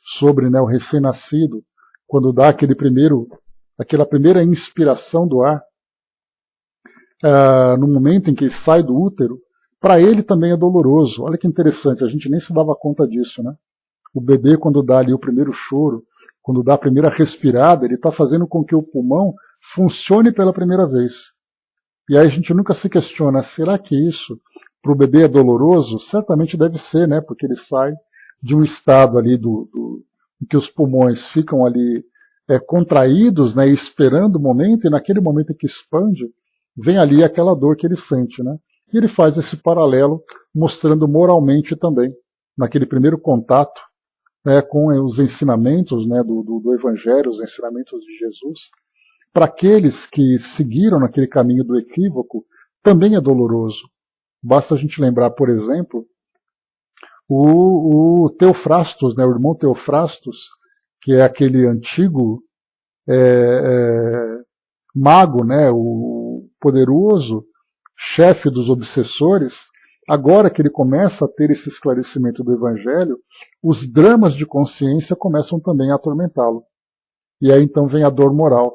sobre, né, o recém-nascido, quando dá aquela primeira inspiração do ar, no momento em que ele sai do útero, para ele também é doloroso. Olha que interessante, a gente nem se dava conta disso, né? O bebê, quando dá ali o primeiro choro, quando dá a primeira respirada, ele está fazendo com que o pulmão funcione pela primeira vez. E aí a gente nunca se questiona, será que isso para o bebê é doloroso? Certamente deve ser, né? Porque ele sai de um estado ali em que os pulmões ficam ali contraídos, né? Esperando o momento, e naquele momento que expande, vem ali aquela dor que ele sente, né? E ele faz esse paralelo mostrando moralmente também, naquele primeiro contato, né, com os ensinamentos, né, do Evangelho, os ensinamentos de Jesus, para aqueles que seguiram naquele caminho do equívoco, também é doloroso. Basta a gente lembrar, por exemplo, o Teofrastos, né, o irmão Teofrastos, que é aquele antigo mago, né, o poderoso chefe dos obsessores. Agora que ele começa a ter esse esclarecimento do Evangelho, os dramas de consciência começam também a atormentá-lo. E aí então vem a dor moral,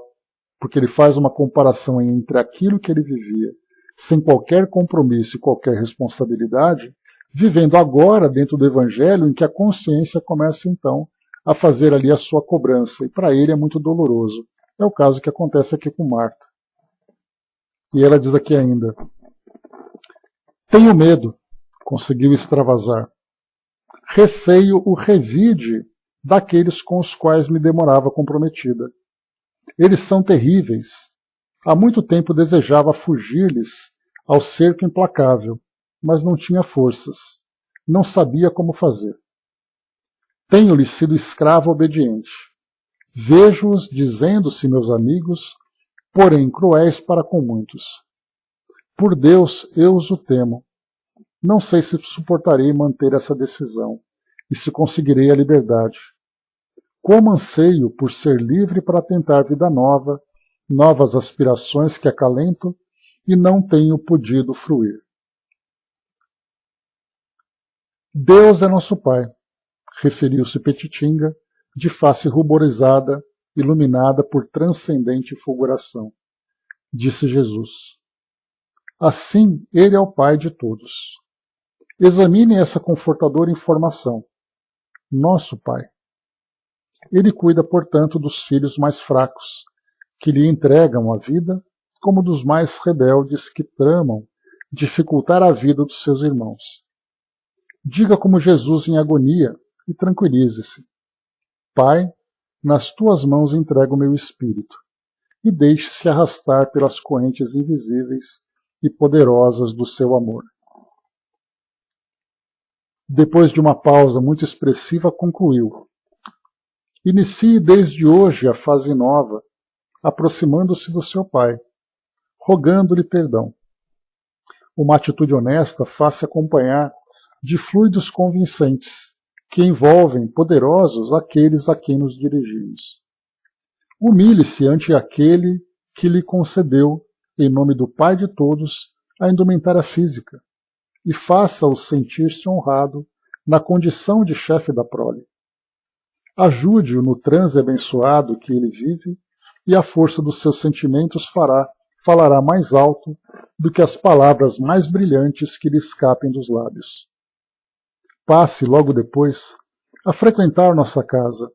porque ele faz uma comparação entre aquilo que ele vivia, sem qualquer compromisso e qualquer responsabilidade, vivendo agora dentro do Evangelho, em que a consciência começa então a fazer ali a sua cobrança, e para ele é muito doloroso. É o caso que acontece aqui com Marta. E ela diz aqui ainda: tenho medo, conseguiu extravasar. Receio o revide daqueles com os quais me demorava comprometida. Eles são terríveis. Há muito tempo desejava fugir-lhes ao cerco implacável, mas não tinha forças. Não sabia como fazer. Tenho-lhes sido escravo obediente. Vejo-os dizendo-se meus amigos, porém cruéis para com muitos. Por Deus, eu os o temo. Não sei se suportarei manter essa decisão, e se conseguirei a liberdade. Como anseio por ser livre para tentar vida nova, novas aspirações que acalento, e não tenho podido fruir. Deus é nosso Pai, referiu-se Petitinga, de face ruborizada, iluminada por transcendente fulguração. Disse Jesus: assim, Ele é o Pai de todos. Examine essa confortadora informação. Nosso Pai. Ele cuida, portanto, dos filhos mais fracos, que lhe entregam a vida, como dos mais rebeldes que tramam dificultar a vida dos seus irmãos. Diga como Jesus em agonia e tranquilize-se. Pai, nas tuas mãos entrego o meu espírito, e deixe-se arrastar pelas correntes invisíveis e poderosas do seu amor. Depois de uma pausa muito expressiva, concluiu: inicie desde hoje a fase nova, aproximando-se do seu Pai, rogando-lhe perdão. Uma atitude honesta faz-se acompanhar de fluidos convincentes, que envolvem poderosos aqueles a quem nos dirigimos. Humilhe-se ante aquele que lhe concedeu, em nome do Pai de todos, a indumentária física, e faça-o sentir-se honrado na condição de chefe da prole. Ajude-o no transe abençoado que ele vive, e a força dos seus sentimentos falará mais alto do que as palavras mais brilhantes que lhe escapem dos lábios. Passe, logo depois, a frequentar nossa casa.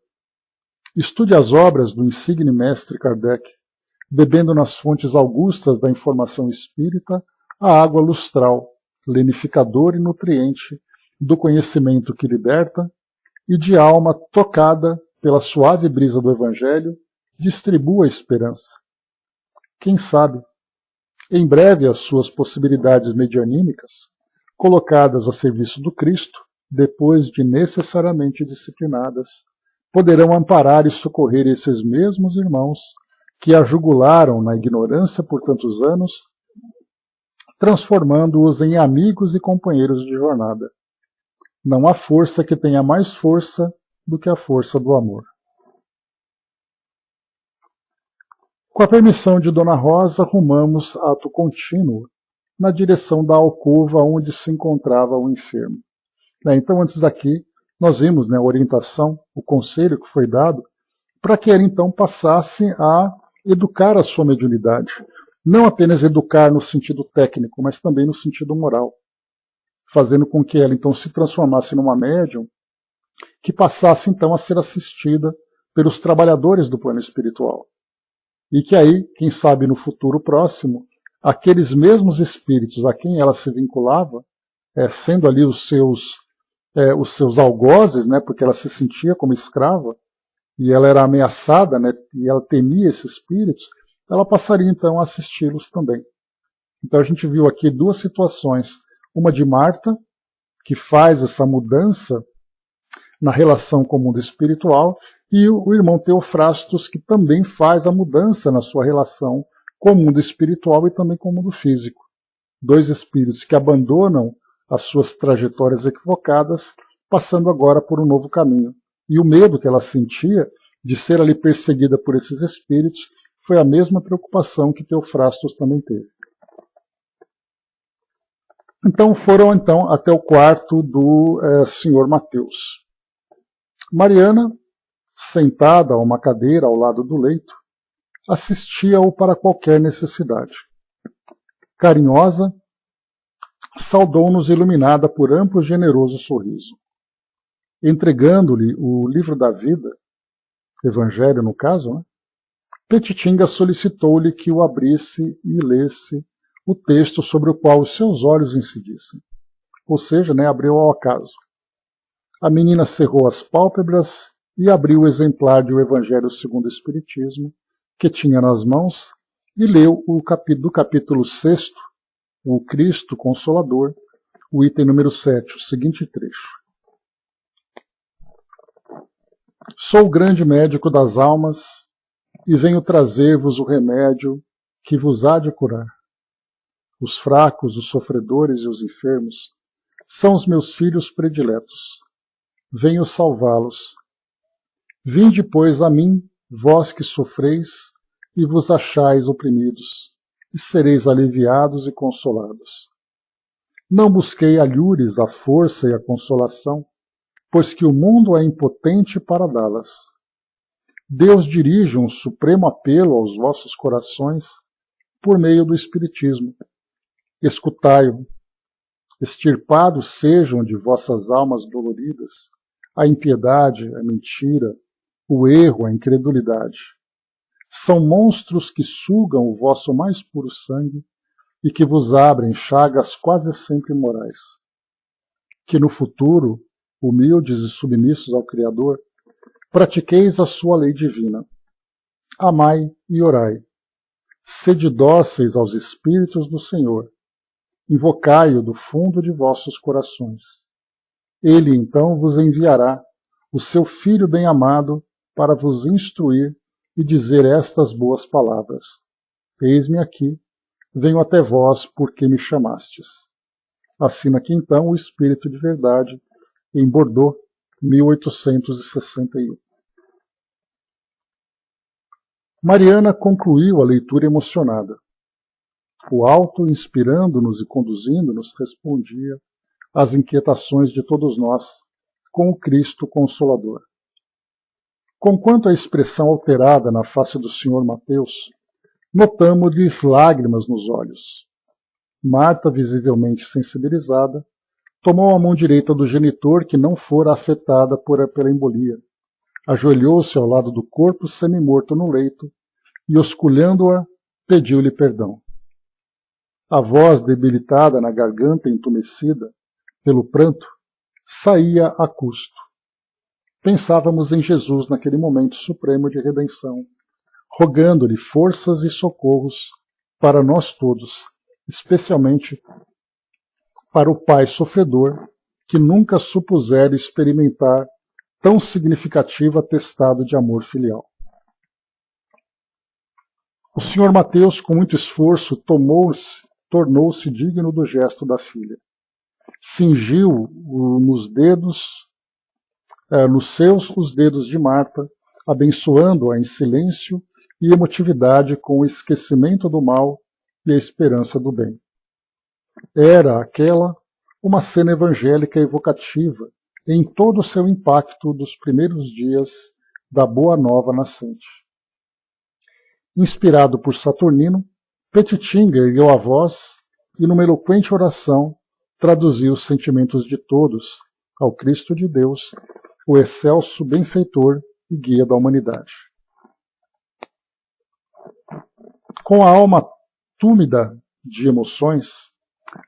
Estude as obras do insigne mestre Kardec, bebendo nas fontes augustas da informação espírita a água lustral, lenificadora e nutriente do conhecimento que liberta, e de alma tocada pela suave brisa do Evangelho, distribua a esperança. Quem sabe, em breve as suas possibilidades medianímicas, colocadas a serviço do Cristo, depois de necessariamente disciplinadas, poderão amparar e socorrer esses mesmos irmãos que a jugularam na ignorância por tantos anos, transformando-os em amigos e companheiros de jornada. Não há força que tenha mais força do que a força do amor. Com a permissão de Dona Rosa, rumamos ato contínuo na direção da alcova onde se encontrava o enfermo. Então, antes daqui, nós vimos a orientação, o conselho que foi dado, para que ela então passasse a educar a sua mediunidade. Não apenas educar no sentido técnico, mas também no sentido moral, fazendo com que ela então se transformasse numa médium que passasse então a ser assistida pelos trabalhadores do plano espiritual. E que aí, quem sabe no futuro próximo, aqueles mesmos espíritos a quem ela se vinculava, sendo ali os seus algozes, né, porque ela se sentia como escrava, e ela era ameaçada, né, e ela temia esses espíritos, ela passaria então a assisti-los também. Então a gente viu aqui duas situações, uma de Marta, que faz essa mudança na relação com o mundo espiritual, e o irmão Teofrastos, que também faz a mudança na sua relação com o mundo espiritual e também com o mundo físico. Dois espíritos que abandonam as suas trajetórias equivocadas, passando agora por um novo caminho. E o medo que ela sentia de ser ali perseguida por esses espíritos foi a mesma preocupação que Teofrastos também teve. Então foram até o quarto do senhor Mateus. Mariana, sentada a uma cadeira ao lado do leito, assistia-o para qualquer necessidade. Carinhosa, saudou-nos iluminada por amplo e generoso sorriso. Entregando-lhe o livro da vida, Evangelho no caso, né? Petitinga solicitou-lhe que o abrisse e lesse o texto sobre o qual os seus olhos incidissem. Ou seja, né, abriu ao acaso. A menina cerrou as pálpebras e abriu o exemplar de O Evangelho segundo o Espiritismo, que tinha nas mãos, e leu do capítulo 6, o Cristo Consolador, o item número 7, o seguinte trecho. Sou o grande médico das almas e venho trazer-vos o remédio que vos há de curar. Os fracos, os sofredores e os enfermos são os meus filhos prediletos. Venho salvá-los. Vinde, pois, a mim, vós que sofreis e vos achais oprimidos, e sereis aliviados e consolados. Não busquei alhures a força e a consolação, pois que o mundo é impotente para dá-las. Deus dirige um supremo apelo aos vossos corações por meio do Espiritismo. Escutai-o. Extirpados sejam de vossas almas doloridas a impiedade, a mentira, o erro, a incredulidade. São monstros que sugam o vosso mais puro sangue e que vos abrem chagas quase sempre morais. Que no futuro, humildes e submissos ao Criador, pratiqueis a sua lei divina. Amai e orai. Sede dóceis aos Espíritos do Senhor. Invocai-o do fundo de vossos corações. Ele então vos enviará o seu Filho bem-amado para vos instruir e dizer estas boas palavras. Eis-me aqui, venho até vós porque me chamastes. Assina aqui então o Espírito de Verdade, em Bordeaux, 1861. Mariana concluiu a leitura emocionada. O alto, inspirando-nos e conduzindo-nos, respondia às inquietações de todos nós, com o Cristo Consolador. Conquanto a expressão alterada na face do Sr. Mateus, notamos-lhes lágrimas nos olhos. Marta, visivelmente sensibilizada, tomou a mão direita do genitor que não fora afetada pela embolia, ajoelhou-se ao lado do corpo semi-morto no leito e, osculhando-a, pediu-lhe perdão. A voz debilitada na garganta entumecida pelo pranto saía a custo. Pensávamos em Jesus naquele momento supremo de redenção, rogando-lhe forças e socorros para nós todos, especialmente para o pai sofredor que nunca supusera experimentar tão significativo atestado de amor filial. O Sr. Mateus, com muito esforço, tornou-se digno do gesto da filha. Cingiu nos seus os dedos de Marta, abençoando-a em silêncio e emotividade com o esquecimento do mal e a esperança do bem. Era aquela uma cena evangélica evocativa em todo o seu impacto dos primeiros dias da Boa Nova nascente. Inspirado por Saturnino, Petitinga ergueu a voz e, numa eloquente oração, traduziu os sentimentos de todos ao Cristo de Deus, o excelso benfeitor e guia da humanidade. Com a alma túmida de emoções,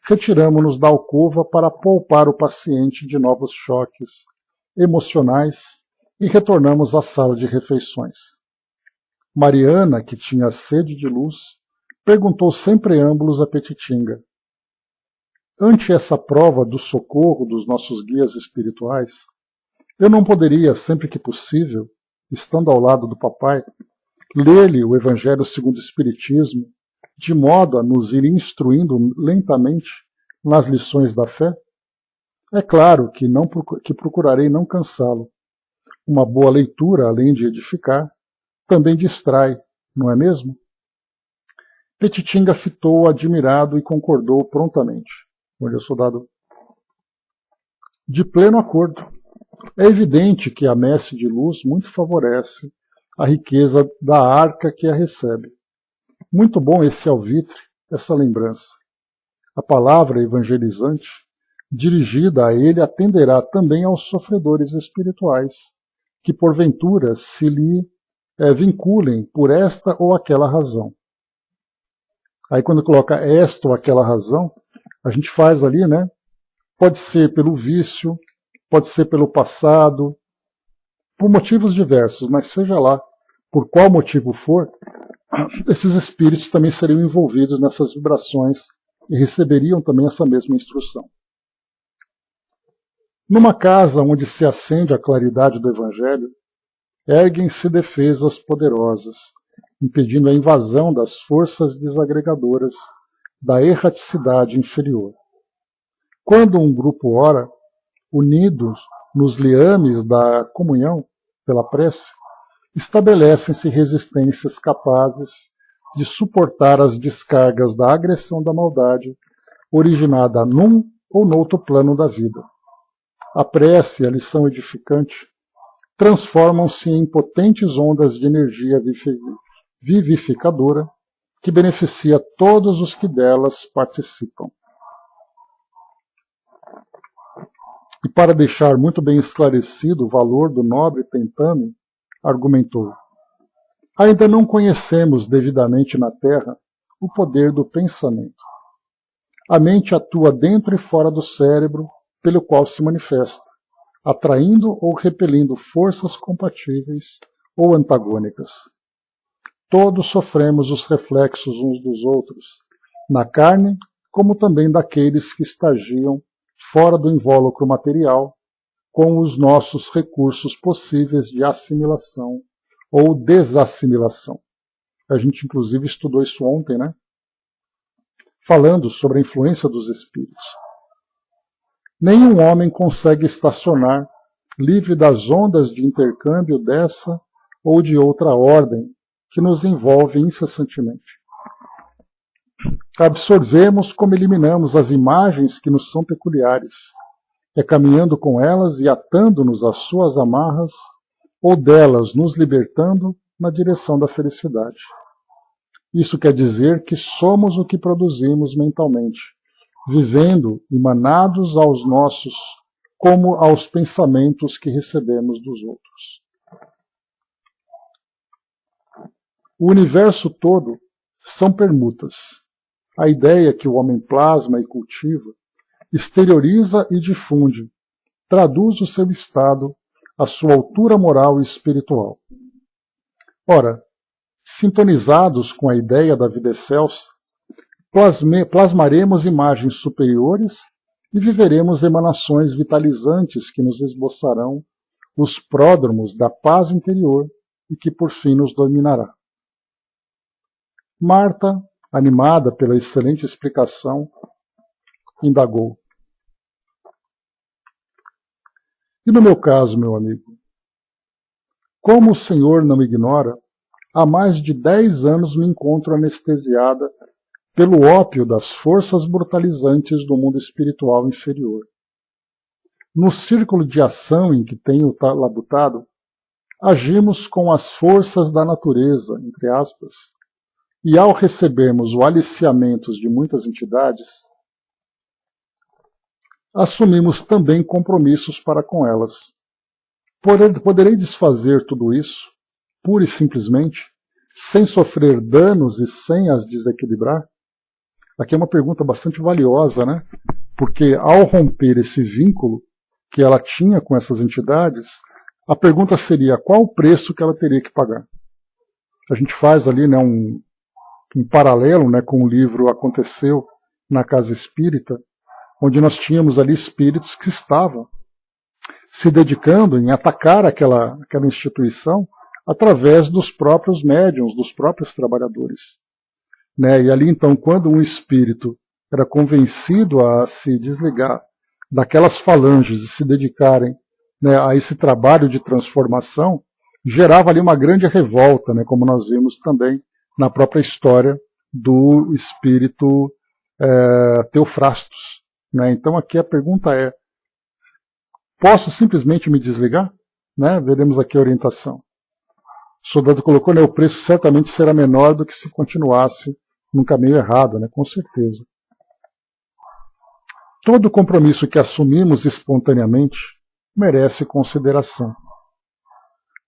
retiramo-nos da alcova para poupar o paciente de novos choques emocionais e retornamos à sala de refeições. Mariana, que tinha sede de luz, perguntou sem preâmbulos a Petitinga: ante essa prova do socorro dos nossos guias espirituais, eu não poderia, sempre que possível, estando ao lado do papai, ler-lhe o Evangelho segundo o Espiritismo, de modo a nos ir instruindo lentamente nas lições da fé? É claro que procurarei não cansá-lo. Uma boa leitura, além de edificar, também distrai, não é mesmo? Petitinga fitou admirado e concordou prontamente. Olha, soldado, de pleno acordo. É evidente que a messe de luz muito favorece a riqueza da arca que a recebe. Muito bom esse alvitre, essa lembrança. A palavra evangelizante, dirigida a ele, atenderá também aos sofredores espirituais, que porventura se lhe vinculem por esta ou aquela razão. Aí quando coloca esta ou aquela razão, a gente faz ali, né? Pode ser pelo vício, pode ser pelo passado, por motivos diversos, mas seja lá por qual motivo for, esses espíritos também seriam envolvidos nessas vibrações e receberiam também essa mesma instrução. Numa casa onde se acende a claridade do Evangelho, erguem-se defesas poderosas, impedindo a invasão das forças desagregadoras da erraticidade inferior. Quando um grupo ora, unidos nos liames da comunhão, pela prece, estabelecem-se resistências capazes de suportar as descargas da agressão da maldade originada num ou noutro plano da vida. A prece e a lição edificante transformam-se em potentes ondas de energia vivificadora que beneficia todos os que delas participam. E para deixar muito bem esclarecido o valor do nobre tentame, argumentou: ainda não conhecemos devidamente na Terra o poder do pensamento. A mente atua dentro e fora do cérebro, pelo qual se manifesta, atraindo ou repelindo forças compatíveis ou antagônicas. Todos sofremos os reflexos uns dos outros, na carne, como também daqueles que estagiam fora do invólucro material, com os nossos recursos possíveis de assimilação ou desassimilação. A gente, inclusive, estudou isso ontem, né? Falando sobre a influência dos espíritos. Nenhum homem consegue estacionar livre das ondas de intercâmbio dessa ou de outra ordem que nos envolve incessantemente. Absorvemos como eliminamos as imagens que nos são peculiares, caminhando com elas e atando-nos às suas amarras, ou delas nos libertando na direção da felicidade. Isso quer dizer que somos o que produzimos mentalmente, vivendo emanados aos nossos, como aos pensamentos que recebemos dos outros. O universo todo são permutas. A ideia que o homem plasma e cultiva, exterioriza e difunde, traduz o seu estado, a sua altura moral e espiritual. Ora, sintonizados com a ideia da vida excelsa, plasmaremos imagens superiores e viveremos emanações vitalizantes que nos esboçarão os pródromos da paz interior e que por fim nos dominará. Marta, animada pela excelente explicação, indagou: e no meu caso, meu amigo? Como o senhor não ignora, há mais de 10 anos me encontro anestesiada pelo ópio das forças brutalizantes do mundo espiritual inferior. No círculo de ação em que tenho labutado, agimos com as forças da natureza, entre aspas, e ao recebermos o aliciamento de muitas entidades, assumimos também compromissos para com elas. Poderei desfazer tudo isso, pura e simplesmente, sem sofrer danos e sem as desequilibrar? Aqui é uma pergunta bastante valiosa, né? Porque ao romper esse vínculo que ela tinha com essas entidades, a pergunta seria qual o preço que ela teria que pagar. A gente faz ali, né, um paralelo, né, com o livro Aconteceu na Casa Espírita, onde nós tínhamos ali espíritos que estavam se dedicando em atacar aquela instituição através dos próprios médiuns, dos próprios trabalhadores. Né? E ali, então, quando um espírito era convencido a se desligar daquelas falanges e se dedicarem, né, a esse trabalho de transformação, gerava ali uma grande revolta, né, como nós vimos também na própria história do espírito Teofrastos. Né? Então aqui a pergunta é, posso simplesmente me desligar? Né? Veremos aqui a orientação. O soldado colocou, né, o preço certamente será menor do que se continuasse num caminho errado, né? Com certeza. Todo compromisso que assumimos espontaneamente merece consideração.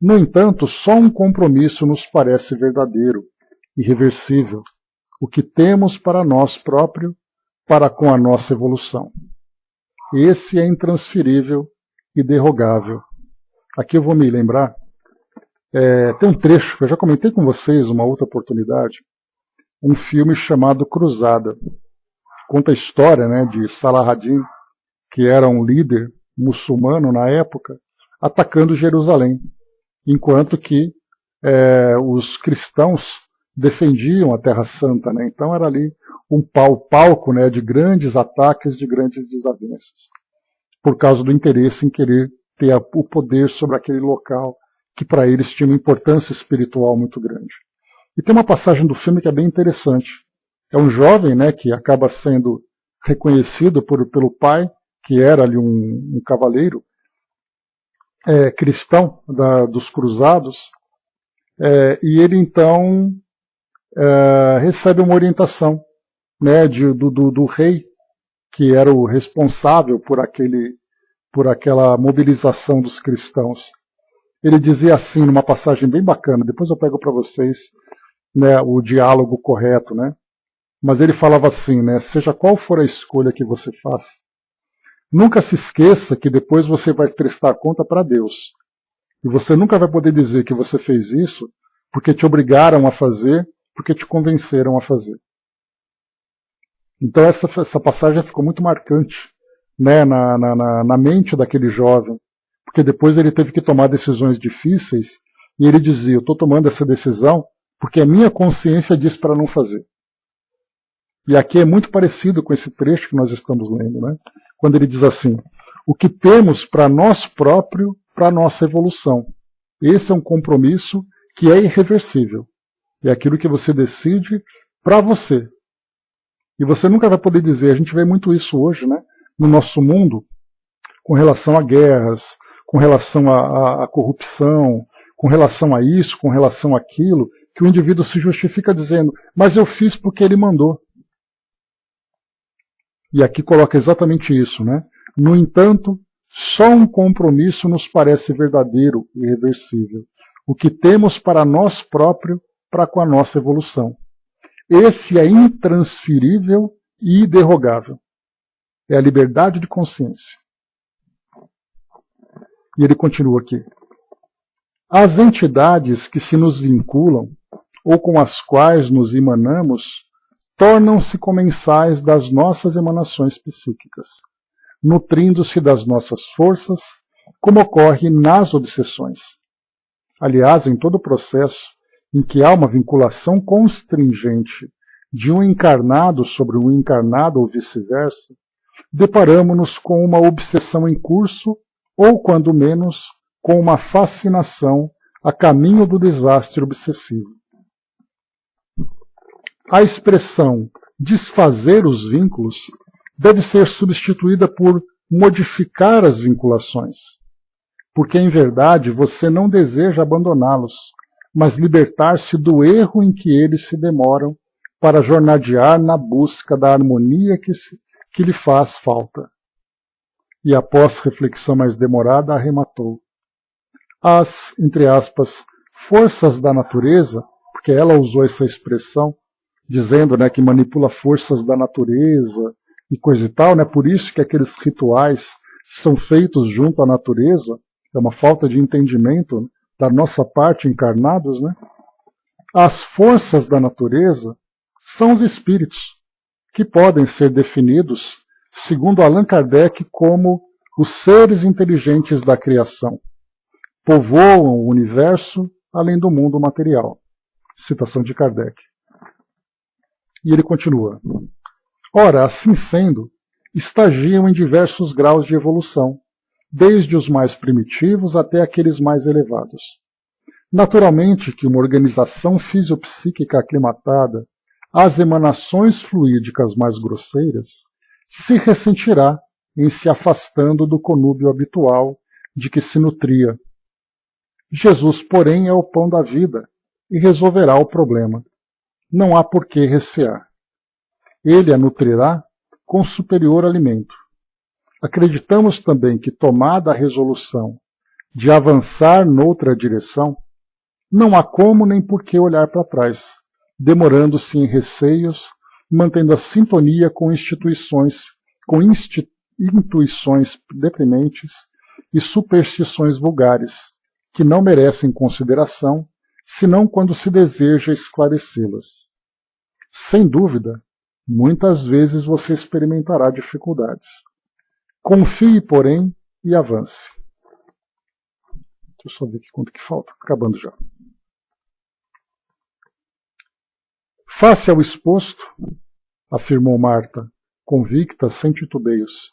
No entanto, só um compromisso nos parece verdadeiro, irreversível, o que temos para nós próprios, para com a nossa evolução. Esse é intransferível e derrogável. Aqui eu vou me lembrar, tem um trecho que eu já comentei com vocês uma outra oportunidade, um filme chamado Cruzada. Conta a história, né, de Saladin, que era um líder muçulmano na época, atacando Jerusalém, enquanto que os cristãos defendiam a Terra Santa. Né? Então era ali um palco, né, de grandes ataques, de grandes desavenças, por causa do interesse em querer ter o poder sobre aquele local, que para eles tinha uma importância espiritual muito grande. E tem uma passagem do filme que é bem interessante. É um jovem, né, que acaba sendo reconhecido pelo pai, que era ali um cavaleiro cristão dos cruzados, e ele então recebe uma orientação, né, do rei, que era o responsável por aquela mobilização dos cristãos. Ele dizia assim, numa passagem bem bacana, depois eu pego para vocês, né, o diálogo correto, né? Mas ele falava assim, né, seja qual for a escolha que você faça, nunca se esqueça que depois você vai prestar conta para Deus. E você nunca vai poder dizer que você fez isso porque te obrigaram a fazer, porque te convenceram a fazer. Então essa passagem ficou muito marcante, né, na mente daquele jovem, porque depois ele teve que tomar decisões difíceis e ele dizia, eu estou tomando essa decisão porque a minha consciência diz para não fazer. E aqui é muito parecido com esse trecho que nós estamos lendo, né? Quando ele diz assim, o que temos para nós próprios, para a nossa evolução. Esse é um compromisso que é irreversível. É aquilo que você decide para você. E você nunca vai poder dizer, a gente vê muito isso hoje, né? No nosso mundo, com relação a guerras, com relação à corrupção, com relação a isso, com relação àquilo, que o indivíduo se justifica dizendo, mas eu fiz porque ele mandou. E aqui coloca exatamente isso, né? No entanto, só um compromisso nos parece verdadeiro e irreversível. O que temos para nós próprios, para com a nossa evolução. Esse é intransferível e iderrogável. É a liberdade de consciência. E ele continua aqui. As entidades que se nos vinculam, ou com as quais nos emanamos, tornam-se comensais das nossas emanações psíquicas, nutrindo-se das nossas forças, como ocorre nas obsessões. Aliás, em todo o processo em que há uma vinculação constringente de um encarnado sobre um encarnado ou vice-versa, deparamo-nos com uma obsessão em curso ou, quando menos, com uma fascinação a caminho do desastre obsessivo. A expressão desfazer os vínculos deve ser substituída por modificar as vinculações, porque em verdade você não deseja abandoná-los, mas libertar-se do erro em que eles se demoram para jornadear na busca da harmonia que lhe faz falta. E após reflexão mais demorada, arrematou. As, entre aspas, forças da natureza, porque ela usou essa expressão, dizendo, né, que manipula forças da natureza e coisa e tal, né? Por isso que aqueles rituais são feitos junto à natureza, é uma falta de entendimento da nossa parte encarnados, né? As forças da natureza são os espíritos, que podem ser definidos, segundo Allan Kardec, como os seres inteligentes da criação. Povoam o universo além do mundo material. Citação de Kardec. E ele continua. Ora, assim sendo, estagiam em diversos graus de evolução, desde os mais primitivos até aqueles mais elevados. Naturalmente que uma organização fisiopsíquica aclimatada às emanações fluídicas mais grosseiras se ressentirá em se afastando do conúbio habitual de que se nutria. Jesus, porém, é o pão da vida e resolverá o problema. Não há por que recear. Ele a nutrirá com superior alimento. Acreditamos também que, tomada a resolução de avançar noutra direção, não há como nem por que olhar para trás, demorando-se em receios, mantendo a sintonia com intuições deprimentes e superstições vulgares, que não merecem consideração, senão quando se deseja esclarecê-las. Sem dúvida, muitas vezes você experimentará dificuldades. Confie, porém, e avance. Deixa eu só ver aqui quanto que falta. Acabando já. Face ao exposto, afirmou Marta, convicta, sem titubeios,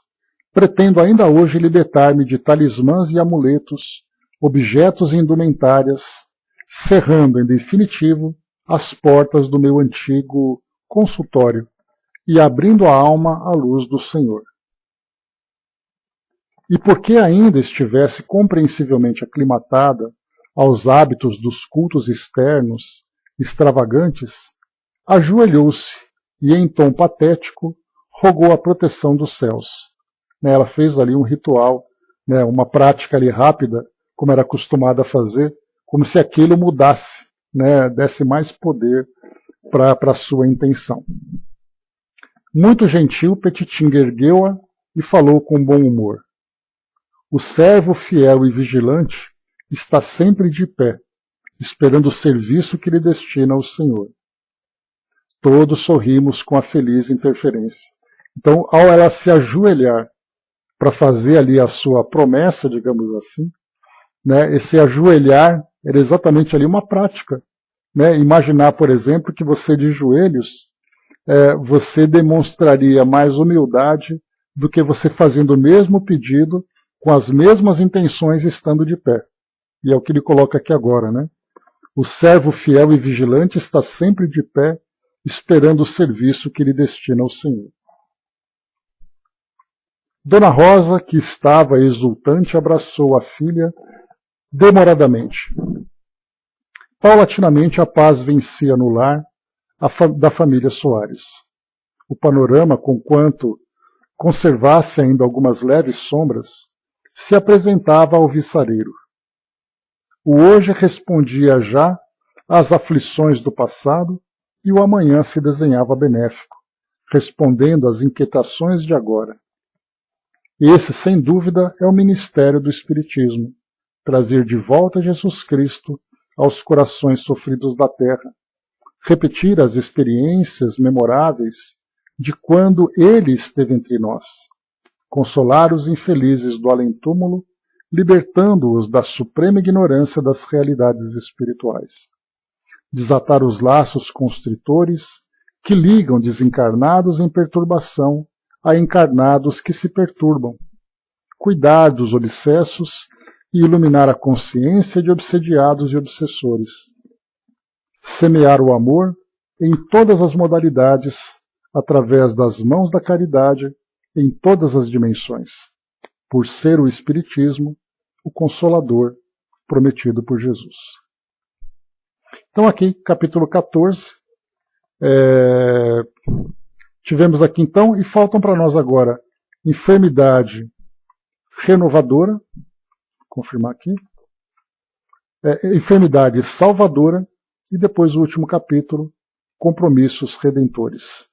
pretendo ainda hoje libertar-me de talismãs e amuletos, objetos e indumentárias, cerrando em definitivo as portas do meu antigo consultório e abrindo a alma à luz do Senhor. E porque ainda estivesse compreensivelmente aclimatada aos hábitos dos cultos externos, extravagantes, ajoelhou-se e, em tom patético, rogou a proteção dos céus. Ela fez ali um ritual, uma prática ali rápida, como era acostumada a fazer, como se aquilo mudasse, desse mais poder para a sua intenção. Muito gentil, Petitinga ergueu-a e falou com bom humor. O servo fiel e vigilante está sempre de pé, esperando o serviço que lhe destina o Senhor. Todos sorrimos com a feliz interferência. Então, ao ela se ajoelhar para fazer ali a sua promessa, digamos assim, esse ajoelhar era exatamente ali uma prática. Imaginar, por exemplo, que você de joelhos, você demonstraria mais humildade do que você fazendo o mesmo pedido com as mesmas intenções estando de pé. E é o que ele coloca aqui agora, O servo fiel e vigilante está sempre de pé, esperando o serviço que lhe destina o Senhor. Dona Rosa, que estava exultante, abraçou a filha demoradamente. Paulatinamente a paz vencia no lar da família Soares. O panorama, conquanto conservasse ainda algumas leves sombras, se apresentava ao viçareiro. O hoje respondia já às aflições do passado e o amanhã se desenhava benéfico, respondendo às inquietações de agora. Esse, sem dúvida, é o ministério do Espiritismo, trazer de volta Jesus Cristo aos corações sofridos da terra, repetir as experiências memoráveis de quando Ele esteve entre nós, consolar os infelizes do além-túmulo, libertando-os da suprema ignorância das realidades espirituais. Desatar os laços constritores que ligam desencarnados em perturbação a encarnados que se perturbam. Cuidar dos obsessos e iluminar a consciência de obsediados e obsessores. Semear o amor em todas as modalidades, através das mãos da caridade, em todas as dimensões, por ser o Espiritismo o Consolador prometido por Jesus. Então aqui, capítulo 14, tivemos aqui então, e faltam para nós agora, enfermidade renovadora, vou confirmar aqui, enfermidade salvadora, e depois o último capítulo, compromissos redentores.